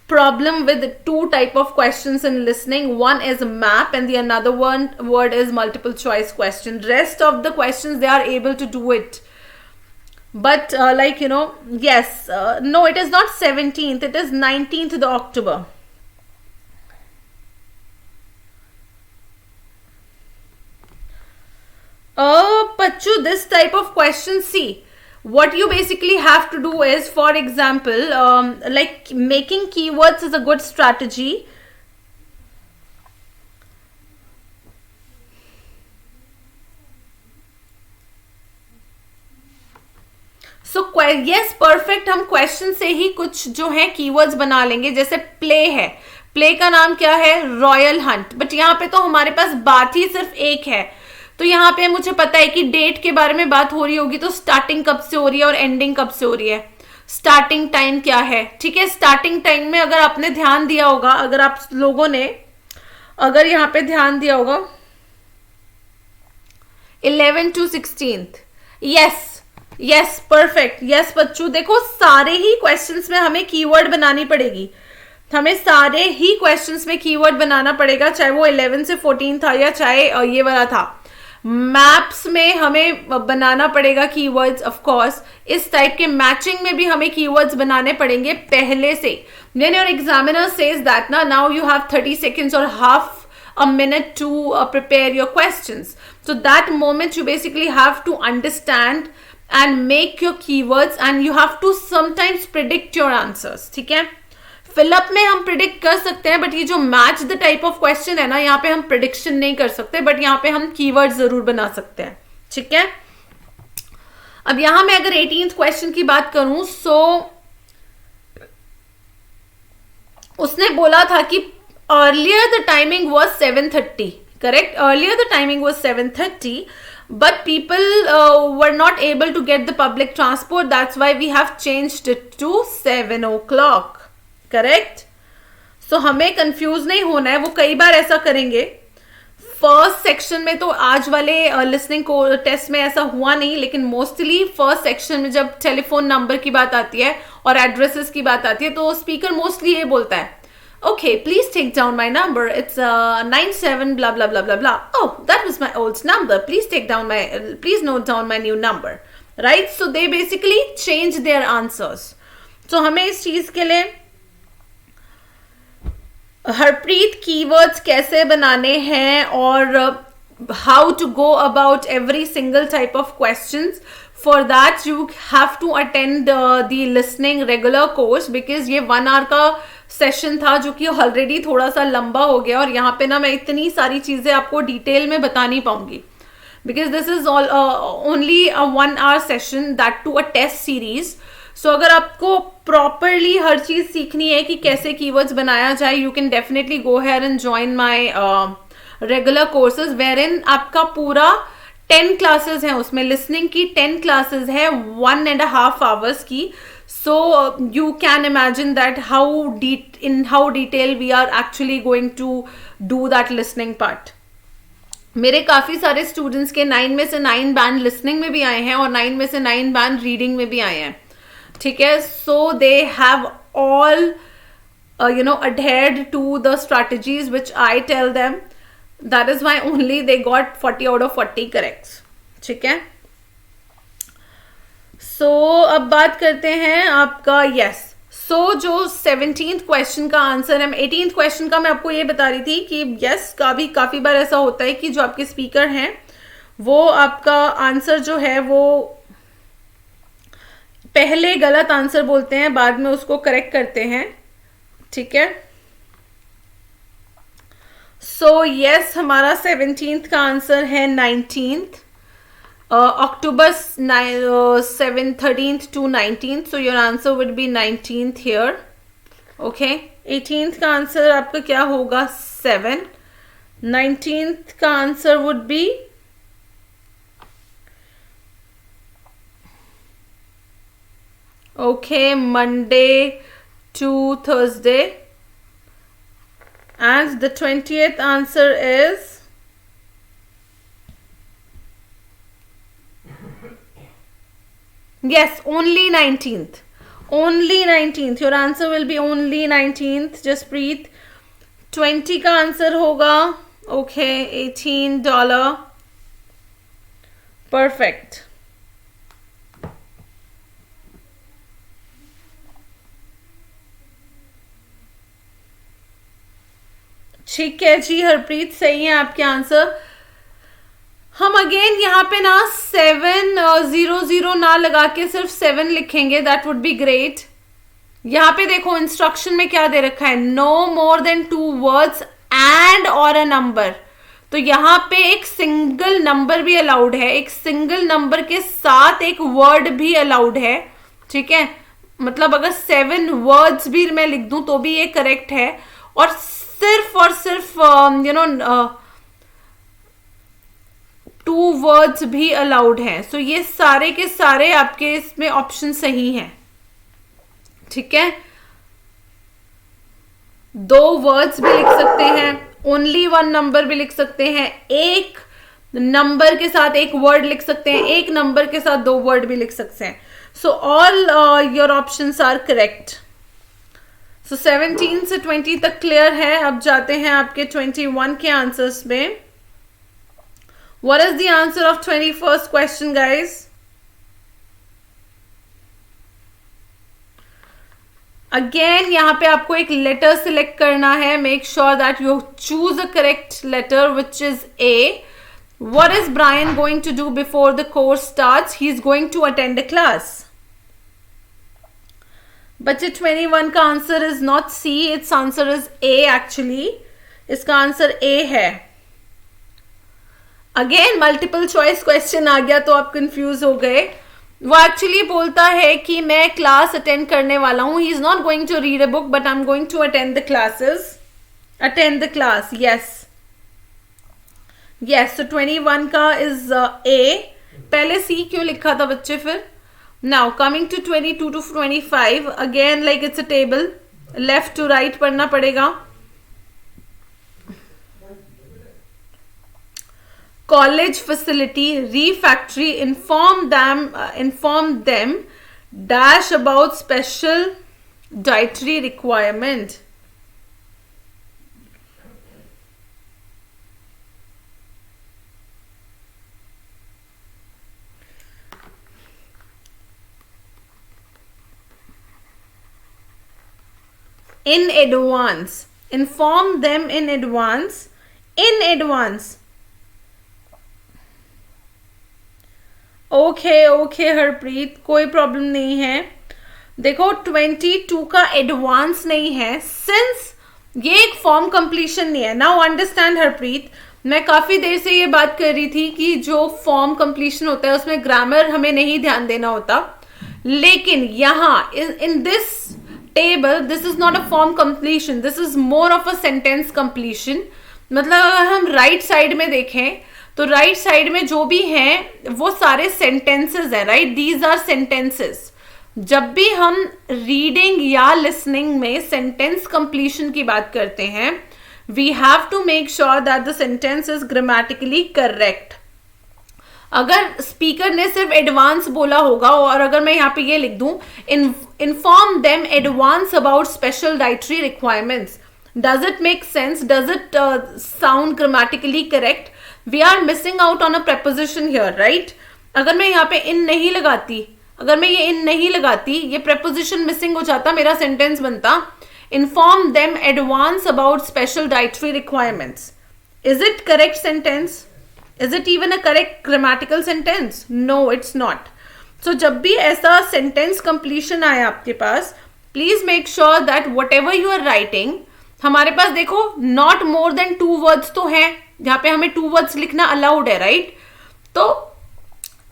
problem with two type of questions in listening. One is map and the another one word is multiple choice question. Rest of the questions they are able to do it. But like, you know, yes, no, it is not 17th, it is 19th the October. Pachu, this type of question, see, what you basically have to do is, for example, like making keywords is a good strategy. So yes, perfect. हम question से ही कुछ जो है keywords बना लेंगे. जैसे play है, play का नाम क्या है? Royal Hunt. बट यहाँ पे तो हमारे पास बात ही सिर्फ एक है, तो यहाँ पे मुझे पता है कि डेट के बारे में बात हो रही होगी, तो स्टार्टिंग कब से हो रही है और एंडिंग कब से हो रही है. स्टार्टिंग टाइम क्या है, ठीक है. स्टार्टिंग टाइम में अगर आपने ध्यान दिया होगा, अगर आप लोगों ने अगर यहाँ पे ध्यान दिया होगा 11 to 16th. Yes perfect. Yes बच्चों, देखो सारे ही क्वेश्चंस में हमें कीवर्ड बनानी पड़ेगी. हमें सारे ही क्वेश्चंस में कीवर्ड बनाना पड़ेगा, चाहे वो 11 से 14 था या चाहे ये वाला था. मैप्स में हमें बनाना पड़ेगा कीवर्ड्स, ऑफ कोर्स. इस टाइप के मैचिंग में भी हमें कीवर्ड्स बनाने पड़ेंगे पहले से. When your examiner says that now you have 30 seconds or half a minute to prepare your questions. So that moment you basically have to understand and make your keywords, and you have to sometimes predict your answers. ठीक है. Fill up में हम predict कर सकते हैं, but ये जो match the type of question है ना, यहाँ पे हम प्रिडिक्शन नहीं कर सकते, बट यहाँ पे हम कीवर्ड जरूर बना सकते हैं. ठीक है. अब यहां मैं अगर 18th क्वेश्चन की बात करूं, सो उसने बोला था कि earlier the timing was 7:30. Correct. Earlier the timing was 7:30, but people were not able to get the public transport. That's why we have changed it to 7 o'clock. Correct. सो हमें कंफ्यूज नहीं होना है, वो कई बार ऐसा करेंगे. फर्स्ट सेक्शन में तो आज वाले लिसनिंग को टेस्ट में ऐसा हुआ नहीं, लेकिन मोस्टली फर्स्ट सेक्शन में जब टेलीफोन नंबर की बात आती है और एड्रेसेस की बात आती है, तो स्पीकर मोस्टली ये बोलता है, okay please take down my number, it's 97 blah blah blah blah blah. Oh, that was my old number. Please note down my new number. Right? So they basically change their answers. So हमें इस चीज के लिए Harpreet keywords कैसे बनाने हैं और how to go about every single type of questions. For that you have to attend the listening regular course, because ये 1 hour का सेशन था जो कि ऑलरेडी थोड़ा सा लंबा हो गया, और यहाँ पे ना मैं इतनी सारी चीजें आपको डिटेल में बता नहीं पाऊंगी, because this is only a 1 hour session, that too a test series. So अगर आपको प्रॉपरली हर चीज सीखनी है कि कैसे कीवर्ड्स बनाया जाए, you can definitely go here and join my regular courses, wherein आपका पूरा 10 क्लासेस हैं. उसमें लिसनिंग की 10 क्लासेस है 1.5 hours की. So you can imagine that how detail we are actually going to do that listening part. मेरे काफी सारे स्टूडेंट्स के 9 में से 9 बैंड लिसनिंग में भी आए हैं और 9 में से 9 बैंड रीडिंग में भी आए हैं. ठीक है. So they have all adhered to the strategies which I tell them. That is why only they got 40 out of 40 corrects. ठीक है. सो अब बात करते हैं आपका यस. सो जो 17th क्वेश्चन का आंसर है, 18th क्वेश्चन का मैं आपको ये बता रही थी कि यस, काफी बार ऐसा होता है कि जो आपके स्पीकर हैं वो आपका आंसर जो है वो पहले गलत आंसर बोलते हैं, बाद में उसको करेक्ट करते हैं, ठीक है। सो यस, हमारा 17th का आंसर है 19th, October 13th to 19th, so your answer would be 19th here, okay। 18th का आंसर आपका क्या होगा? 7। 19th का answer would be okay, Monday to Thursday, and the 20th answer is yes, only 19th. Only 19th. Your answer will be only 19th. Jaspreet. 20 का answer होगा okay, $18. Perfect. ठीक है जी हरप्रीत, सही है आपके आंसर। हम अगेन यहाँ पे ना 700 ना लगा के सिर्फ 7 लिखेंगे, दैट वुड बी ग्रेट। यहाँ पे देखो इंस्ट्रक्शन में क्या दे रखा है, no more than 2 words and और अ नंबर। तो यहाँ पे एक सिंगल नंबर भी अलाउड है, एक सिंगल नंबर के साथ एक वर्ड भी अलाउड है, ठीक है। मतलब अगर 7 वर्ड्स भी मैं लिख दूं तो भी ये करेक्ट है, और सिर्फ 2 वर्ड्स भी अलाउड हैं। सो ये सारे के सारे आपके इसमें ऑप्शन सही हैं, ठीक है। 2 वर्ड्स भी लिख सकते हैं, ओनली 1 नंबर भी लिख सकते हैं, एक नंबर के साथ एक वर्ड लिख सकते हैं, एक नंबर के साथ 2 वर्ड भी लिख सकते हैं। So all your options are correct. So 17 से 20 तक क्लियर है। अब जाते हैं आपके 21 के आंसर्स में। What is the answer of 21st question, guys? Again, यहाँ पे आपको एक letter select करना है. Make sure that you choose a correct letter, which is A. What is Brian going to do before the course starts? He is going to attend a class. बच्चे 21 का answer is not C, its answer is A actually. इसका answer A है. Again multiple choice question आ गया तो आप confuse हो गए। वो एक्चुअली बोलता है कि मैं क्लास अटेंड करने वाला हूं। He is not going to read a book but I am going to attend the classes, attend the class. Yes yes, so 21 का इज ए। पहले सी क्यों लिखा था बच्चे फिर? Now coming to 22 to 25, again like it's a table, left to right पढ़ना पड़ेगा। College facility, refactory, inform them dash about special dietary requirement. In advance, inform them in advance, in advance. Okay Harpreet, कोई problem नहीं है। देखो 22 का advance नहीं है, since ये एक फॉर्म कंप्लीशन नहीं है। नाउ अंडरस्टैंड हरप्रीत, मैं काफी देर से ये बात कर रही थी कि जो फॉर्म कंप्लीशन होता है उसमें ग्रामर हमें नहीं ध्यान देना होता, लेकिन यहाँ in this table this is not a form completion, this is more of a sentence completion. मतलब अगर हम राइट साइड में देखें तो राइट साइड में जो भी हैं वो सारे सेंटेंसेस हैं, राइट? These are sentences. जब भी हम रीडिंग या लिसनिंग में सेंटेंस कंप्लीशन की बात करते हैं, we have to make sure that the sentence is grammatically correct. अगर स्पीकर ने सिर्फ एडवांस बोला होगा और अगर मैं यहाँ पे ये लिख दूं, inform them advance about special dietary requirements, does it make sense? Does it sound grammatically correct? We are missing out on a preposition here, right? अगर मैं यहाँ पे इन नहीं लगाती, अगर मैं ये इन नहीं लगाती, ये preposition मिसिंग हो जाता, मेरा सेंटेंस बनता inform them advance about special dietary requirements. Is it correct sentence? Is it even a correct grammatical sentence? No, it's not. So जब भी ऐसा sentence completion आए आपके पास, please make sure that whatever you are writing, हमारे पास देखो not more than 2 words तो हैं, जहाँ पे हमें 2 words लिखना allowed है, right? तो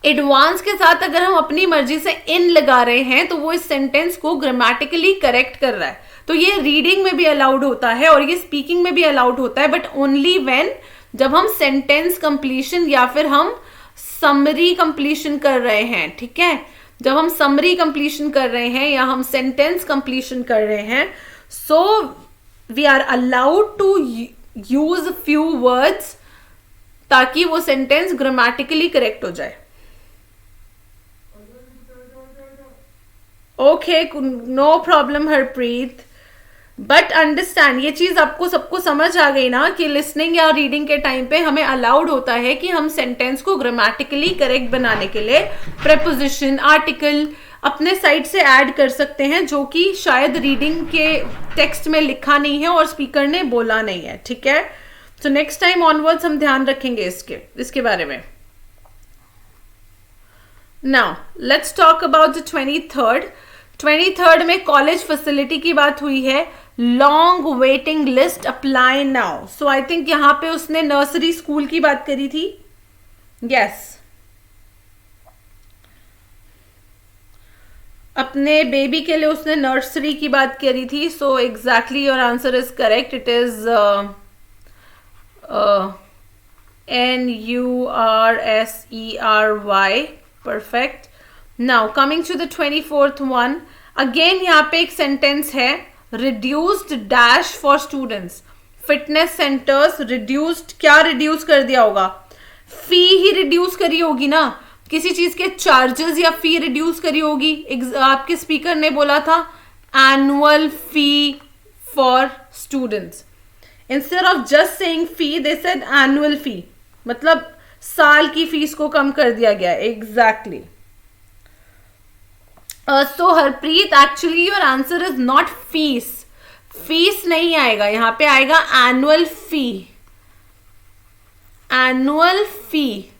एडवांस के साथ अगर हम अपनी मर्जी से इन लगा रहे हैं तो वो इस सेंटेंस को ग्रामेटिकली करेक्ट कर रहा है. तो ये रीडिंग में भी अलाउड होता है और ये स्पीकिंग में भी अलाउड होता है, बट ओनली व्हेन जब हम सेंटेंस कंप्लीशन या फिर हम समरी कंप्लीशन कर रहे हैं. ठीक है, जब हम समरी कंप्लीशन कर रहे हैं या हम सेंटेंस कंप्लीशन कर रहे हैं, so we are allowed to use few words ताकि वो सेंटेंस ग्रामेटिकली करेक्ट हो जाए. Okay, no problem Harpreet, but understand, ये चीज आपको सबको समझ आ गई ना कि लिसनिंग या रीडिंग के टाइम पे हमें अलाउड होता है कि हम सेंटेंस को ग्रामेटिकली करेक्ट बनाने के लिए प्रेपोजिशन, आर्टिकल अपने साइड से ऐड कर सकते हैं जो कि शायद रीडिंग के टेक्स्ट में लिखा नहीं है और स्पीकर ने बोला नहीं है. ठीक है, तो नेक्स्ट टाइम ऑनवर्ड्स हम ध्यान रखेंगे इसके बारे में. Now let's talk about the 23rd में कॉलेज फैसिलिटी की बात हुई है. Long waiting list apply now. So I think यहां पे उसने नर्सरी स्कूल की बात करी थी. यस, अपने बेबी के लिए उसने नर्सरी की बात करी थी. So exactly your answer is correct. It is NURSERY. Perfect. Now coming to the 24th one, again यहाँ पे एक sentence है, reduced dash for students. Fitness centers reduced, क्या reduce कर दिया होगा? फी ही reduce करी होगी ना, किसी चीज के charges या फी reduce करी होगी. आपके स्पीकर ने बोला था annual fee for students. Instead of just saying fee, they said annual fee. मतलब साल की फीस को कम कर दिया गया. Exactly. So Harpreet, actually your answer is not fees. Fees नहीं आएगा, यहां पे आएगा एनुअल फी. एनुअल फी.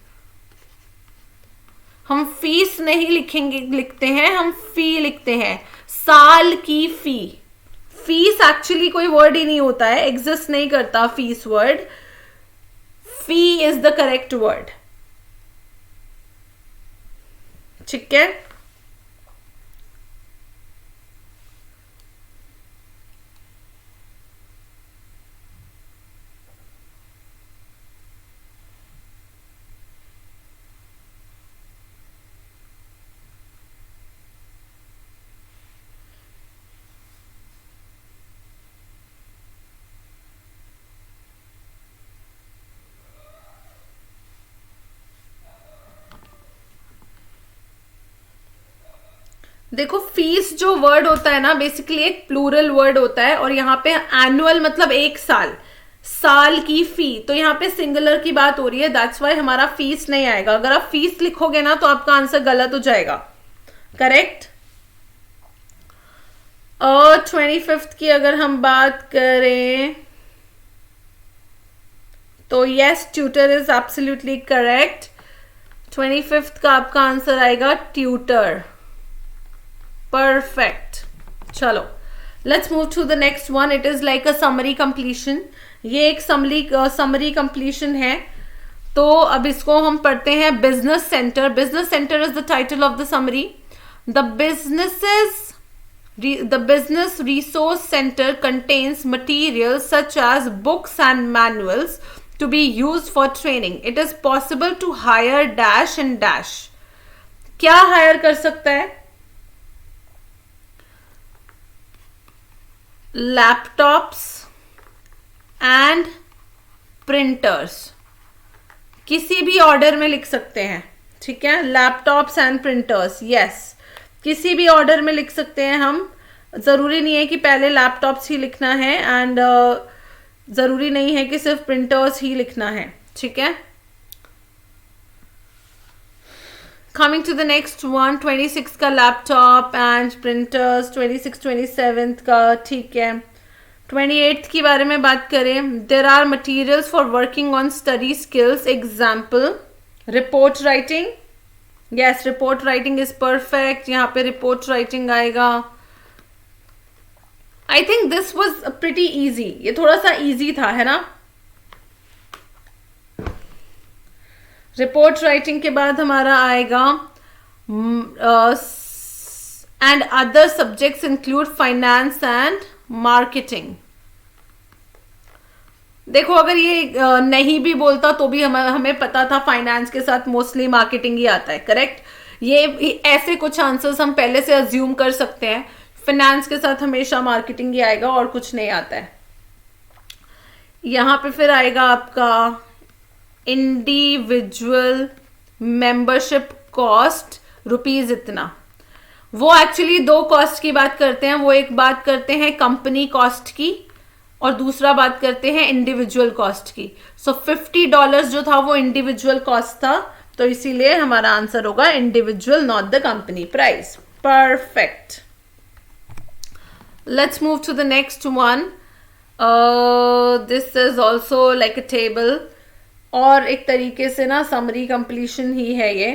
हम फीस नहीं लिखते हैं, हम फी लिखते हैं. साल की फी. फीस एक्चुअली कोई वर्ड ही नहीं होता है, एग्जिस्ट नहीं करता fees word. Fee is the correct word. ठीक है. देखो, फीस जो वर्ड होता है ना, बेसिकली एक प्लूरल वर्ड होता है और यहाँ पे एनुअल मतलब एक साल, साल की फी. तो यहाँ पे सिंगुलर की बात हो रही है, दैट्स वाई हमारा फीस नहीं आएगा. अगर आप फीस लिखोगे ना तो आपका आंसर गलत हो जाएगा. करेक्ट. और 25th की अगर हम बात करें तो yes, tutor is absolutely correct. 25th का आपका आंसर आएगा ट्यूटर. परफेक्ट. चलो, let's move to the next one. It is like a summary completion. ये एक समरी कंप्लीशन है. तो अब इसको हम पढ़ते हैं. Business centre. Business centre is the title of the summary. The business resource center contains materials such as books and manuals to be used for training. It is possible to hire dash and dash. क्या higher कर सकता है? Laptops and printers. किसी भी order में लिख सकते हैं. ठीक है, लैपटॉप्स एंड प्रिंटर्स. यस, किसी भी ऑर्डर में लिख सकते हैं हम. जरूरी नहीं है कि पहले लैपटॉप्स ही लिखना है एंड जरूरी नहीं है कि सिर्फ प्रिंटर्स ही लिखना है. ठीक है. Coming to the next one, 26 का लैपटॉप एंड प्रिंटर्स. 26, 27 का. ठीक है. 28th की बारे में बात करें, there are materials for working on study skills. Example, report writing. Yes, report writing is perfect. यहाँ पे रिपोर्ट राइटिंग आएगा. I think this was pretty easy. ये थोड़ा सा इजी था, है ना. रिपोर्ट राइटिंग के बाद हमारा आएगा and other subjects include finance and marketing. देखो, अगर ये नहीं भी बोलता तो भी हमें पता था फाइनेंस के साथ मोस्टली मार्केटिंग ही आता है. करेक्ट. ये ऐसे कुछ आंसर्स हम पहले से अज्यूम कर सकते हैं. फाइनेंस के साथ हमेशा मार्केटिंग ही आएगा और कुछ नहीं आता है. यहां पे फिर आएगा आपका इंडिविजुअल मेंबरशिप कॉस्ट रुपीज इतना. वो एक्चुअली दो कॉस्ट की बात करते हैं. वो एक बात करते हैं कंपनी कॉस्ट की और दूसरा बात करते हैं इंडिविजुअल कॉस्ट की. सो $50 जो था वो इंडिविजुअल कॉस्ट था, तो इसीलिए हमारा आंसर होगा individual, not the company price. Perfect. Let's move to the next one. This is also like a table और एक तरीके से ना समरी कंप्लीशन ही है ये.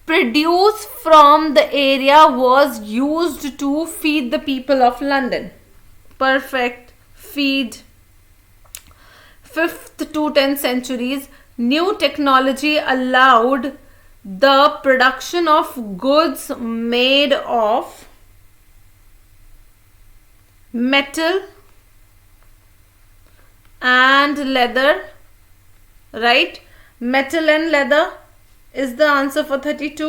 Produce from the area was used to feed the people of London. Perfect. Feed. 5th to 10th centuries, new technology allowed the production of goods made of metal and leather. Right? Metal and leather is the answer for 32.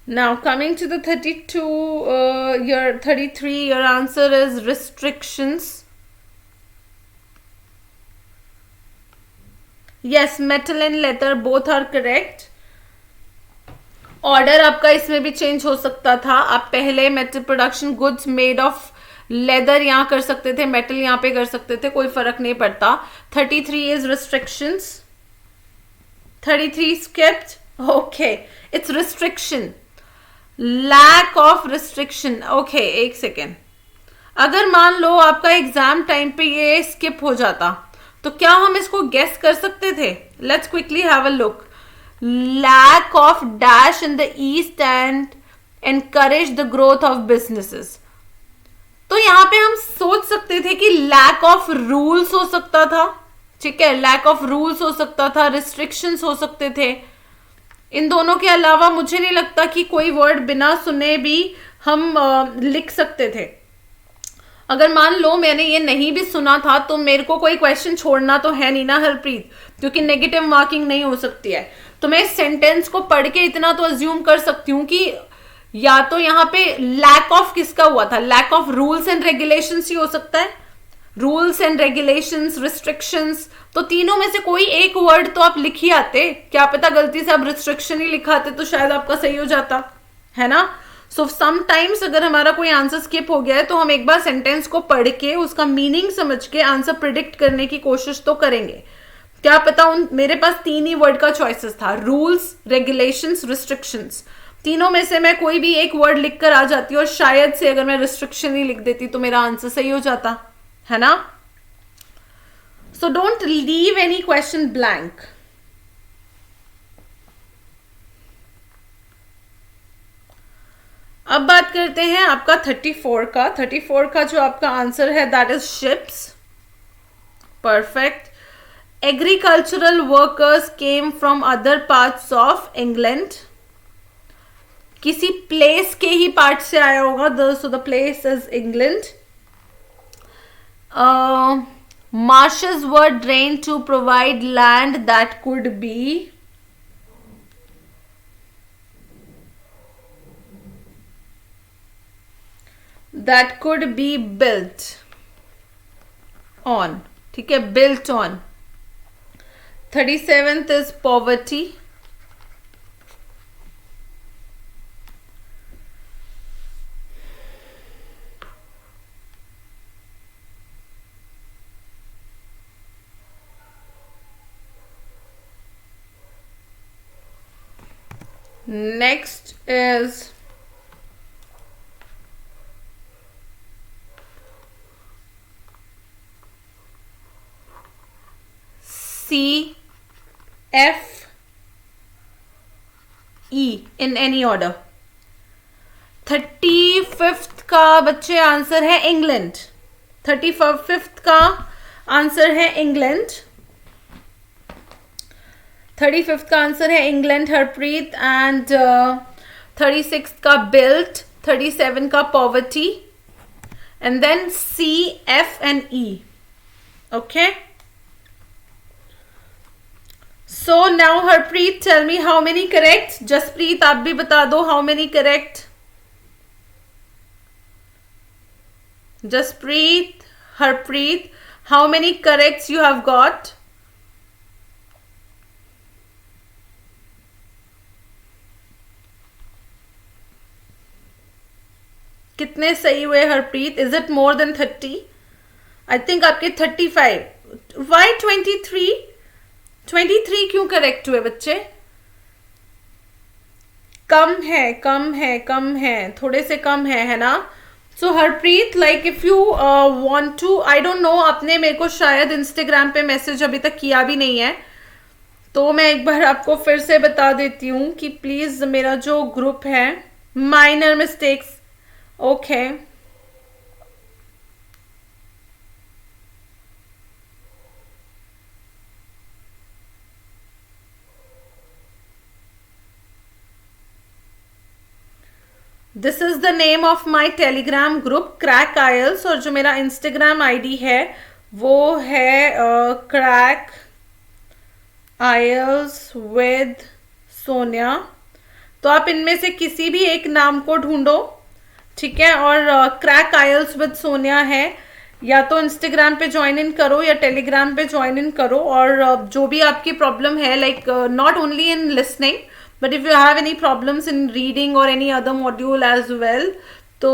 Now coming to the 32, your 33, your answer is restrictions. Yes, metal and leather both are correct. Order आपका इसमें भी change हो सकता था. आप पहले metal production goods made of leather यहां कर सकते थे, मेटल यहां पे कर सकते थे, कोई फर्क नहीं पड़ता. 33 is restrictions. 33 skipped. Okay, it's restriction. Lack of restriction. Okay, एक सेकेंड. अगर मान लो आपका एग्जाम टाइम पे ये स्किप हो जाता तो क्या हम इसको गेस कर सकते थे? Let's quickly have a look. Lack of dash in the east and encourage the growth of businesses. तो यहां पे हम सोच सकते थे कि lack of rules हो सकता था. ठीक है, lack of rules हो सकता था, restrictions हो सकते थे. इन दोनों के अलावा मुझे नहीं लगता कि कोई वर्ड बिना सुने भी हम लिख सकते थे. अगर मान लो मैंने ये नहीं भी सुना था तो मेरे को कोई क्वेश्चन छोड़ना तो है नहीं ना हरप्रीत, क्योंकि नेगेटिव मार्किंग नहीं हो सकती है. तो मैं इस सेंटेंस को पढ़ के इतना तो अज्यूम कर सकती हूँ कि या तो यहाँ पे लैक ऑफ किसका हुआ था, lack of rules and regulations ही हो सकता है. रूल्स एंड रेगुलेशंस, रिस्ट्रिक्शंस, तो तीनों में से कोई एक वर्ड तो आप लिख ही आते. क्या पता गलती से आप रिस्ट्रिक्शन ही लिखाते तो शायद आपका सही हो जाता, है ना. सो समटाइम्स अगर हमारा कोई आंसर स्किप हो गया है तो हम एक बार सेंटेंस को पढ़ के उसका मीनिंग समझ के आंसर प्रिडिक्ट करने की कोशिश तो करेंगे. क्या पता मेरे पास 3 ही वर्ड का चॉइसेस था, रूल्स, रेगुलेशंस, रिस्ट्रिक्शंस. तीनों में से मैं कोई भी एक वर्ड लिख कर आ जाती और शायद से अगर मैं रिस्ट्रिक्शन ही लिख देती तो मेरा आंसर सही हो जाता, है ना. So don't leave any question blank. अब बात करते हैं आपका 34 का. 34 का जो आपका आंसर है that is ships. Perfect. Agricultural workers came from other parts of England. किसी प्लेस के ही पार्ट से आया होगा, so the place is England. Marshes were drained to provide land that could be built on. ठीक है, built on. 37th is poverty. Next is C, F, E in any order. 35th का बच्चे answer है England. 35th का answer है England. 35th का answer है England Harpreet. And 36th का बिल्ट. 37 का poverty. And then C, F and E. Okay. So now Harpreet, tell me how many correct. Jaspreet, आप भी बता दो how many correct. Jaspreet, Harpreet, how many corrects you have got? कितने सही हुए Harpreet? Is it more than 30? I think आपके 35. Why 23? 23 क्यों correct हुए बच्चे? कम है, थोड़े से कम है ना? So Harpreet, like if you want to, I don't know, आपने मेरे को शायद इंस्टाग्राम पे मैसेज अभी तक किया भी नहीं है, तो मैं एक बार आपको फिर से बता देती हूँ कि प्लीज मेरा जो ग्रुप है, minor mistakes. Okay. This is the name of my Telegram group crack IELTS. और जो मेरा इंस्टाग्राम आईडी है वो है क्रैक आयल्स विद सोनिया. तो आप इनमें से किसी भी एक नाम को ढूंढो, ठीक है? और क्रैक आयल्स विद सोनिया है, या तो इंस्टाग्राम पे ज्वाइन इन करो या टेलीग्राम पे ज्वाइन इन करो. और जो भी आपकी प्रॉब्लम है, like not only in listening, but if you have any problems in reading or any other module as well, तो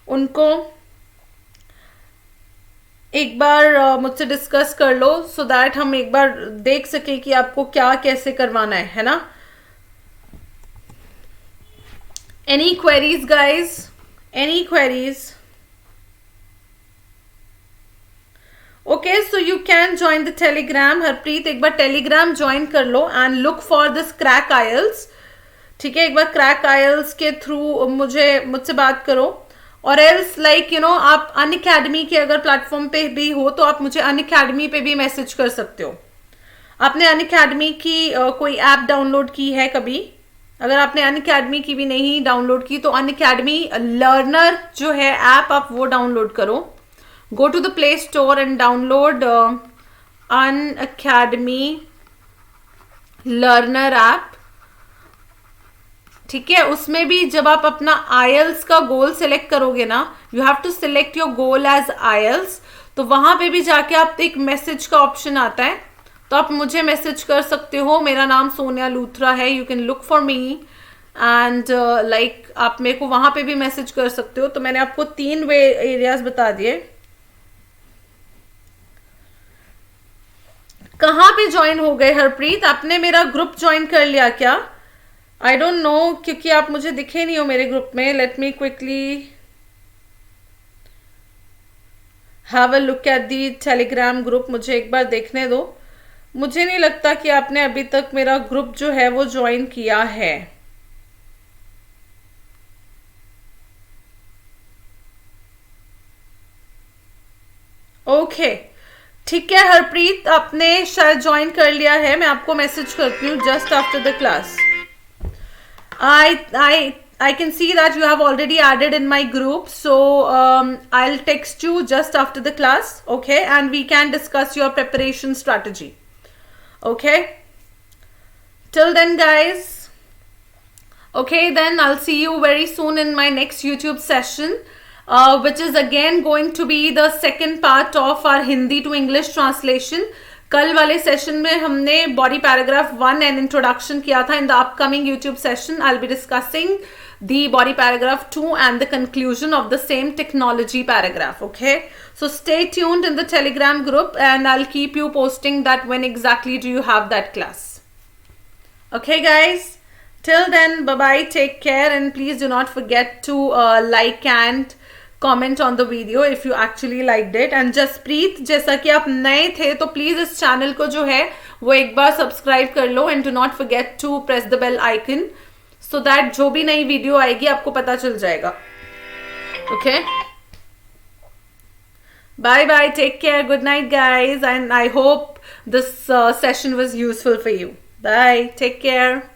उनको एक बार मुझसे डिस्कस कर लो, so that हम एक बार देख सकें कि आपको क्या कैसे करवाना है ना? Any queries guys? Any queries? Okay, so you can join the telegram. Harpreet एक बार टेलीग्राम ज्वाइन कर लो and look for this crack IELTS. ठीक है, एक बार क्रैक आयल्स के थ्रू मुझसे बात करो. और एल्स लाइक यू नो, आप अनअकैडमी के अगर प्लेटफॉर्म पे भी हो तो आप मुझे अनअकैडमी पे भी मैसेज कर सकते हो. आपने अनअकैडमी की कोई ऐप डाउनलोड की है कभी? अगर आपने अनअकैडमी की भी नहीं डाउनलोड की तो अनअकैडमी लर्नर जो है ऐप, आप वो डाउनलोड करो. Go to the Play Store and download Unacademy Learner app. ठीक है, उसमें भी जब आप अपना IELTS का गोल सिलेक्ट करोगे ना, you have to select your goal as IELTS. तो वहां पे भी जाके आप एक मैसेज का ऑप्शन आता है, तो आप मुझे मैसेज कर सकते हो. मेरा नाम सोनिया लूथरा है. You can look for me and like आप मेरे को वहां पे भी मैसेज कर सकते हो. तो मैंने आपको 3 वे एरियाज बता दिए. कहाँ पे ज्वाइन हो गए हरप्रीत? आपने मेरा ग्रुप ज्वाइन कर लिया क्या? आई डोंट नो, क्योंकि आप मुझे दिखे नहीं हो मेरे ग्रुप में. Let me quickly have a look at the Telegram group. मुझे एक बार देखने दो. मुझे नहीं लगता कि आपने अभी तक मेरा ग्रुप जो है वो ज्वाइन किया है. ओके, ठीक है हरप्रीत, आपने शायद ज्वाइन कर लिया है. मैं आपको मैसेज करती हूँ just after the class. I can see that you have already added in my group, so I'll text you just after the class, okay? And we can discuss your preparation strategy, okay? Till then guys, okay, then I'll see you very soon in my next YouTube session. Which is again going to be the second part of our Hindi to English translation. कल वाले session में हमने body paragraph 1 and introduction किया था. In the upcoming YouTube session I will be discussing the body paragraph 2 and the conclusion of the same technology paragraph. Okay, so stay tuned in the Telegram group and I will keep you posting that when exactly do you have that class. Okay guys, Till then, bye bye, take care, and please do not forget to like and comment on the video if you actually liked it. And Jaspreet, जैसा कि आप नए थे तो please इस channel को जो है वो एक बार सब्सक्राइब कर लो, and do not forget to press the bell icon so that जो भी नई वीडियो आएगी आपको पता चल जाएगा. Okay, bye bye, take care, good night guys, and I hope this session was useful for you. Bye, take care.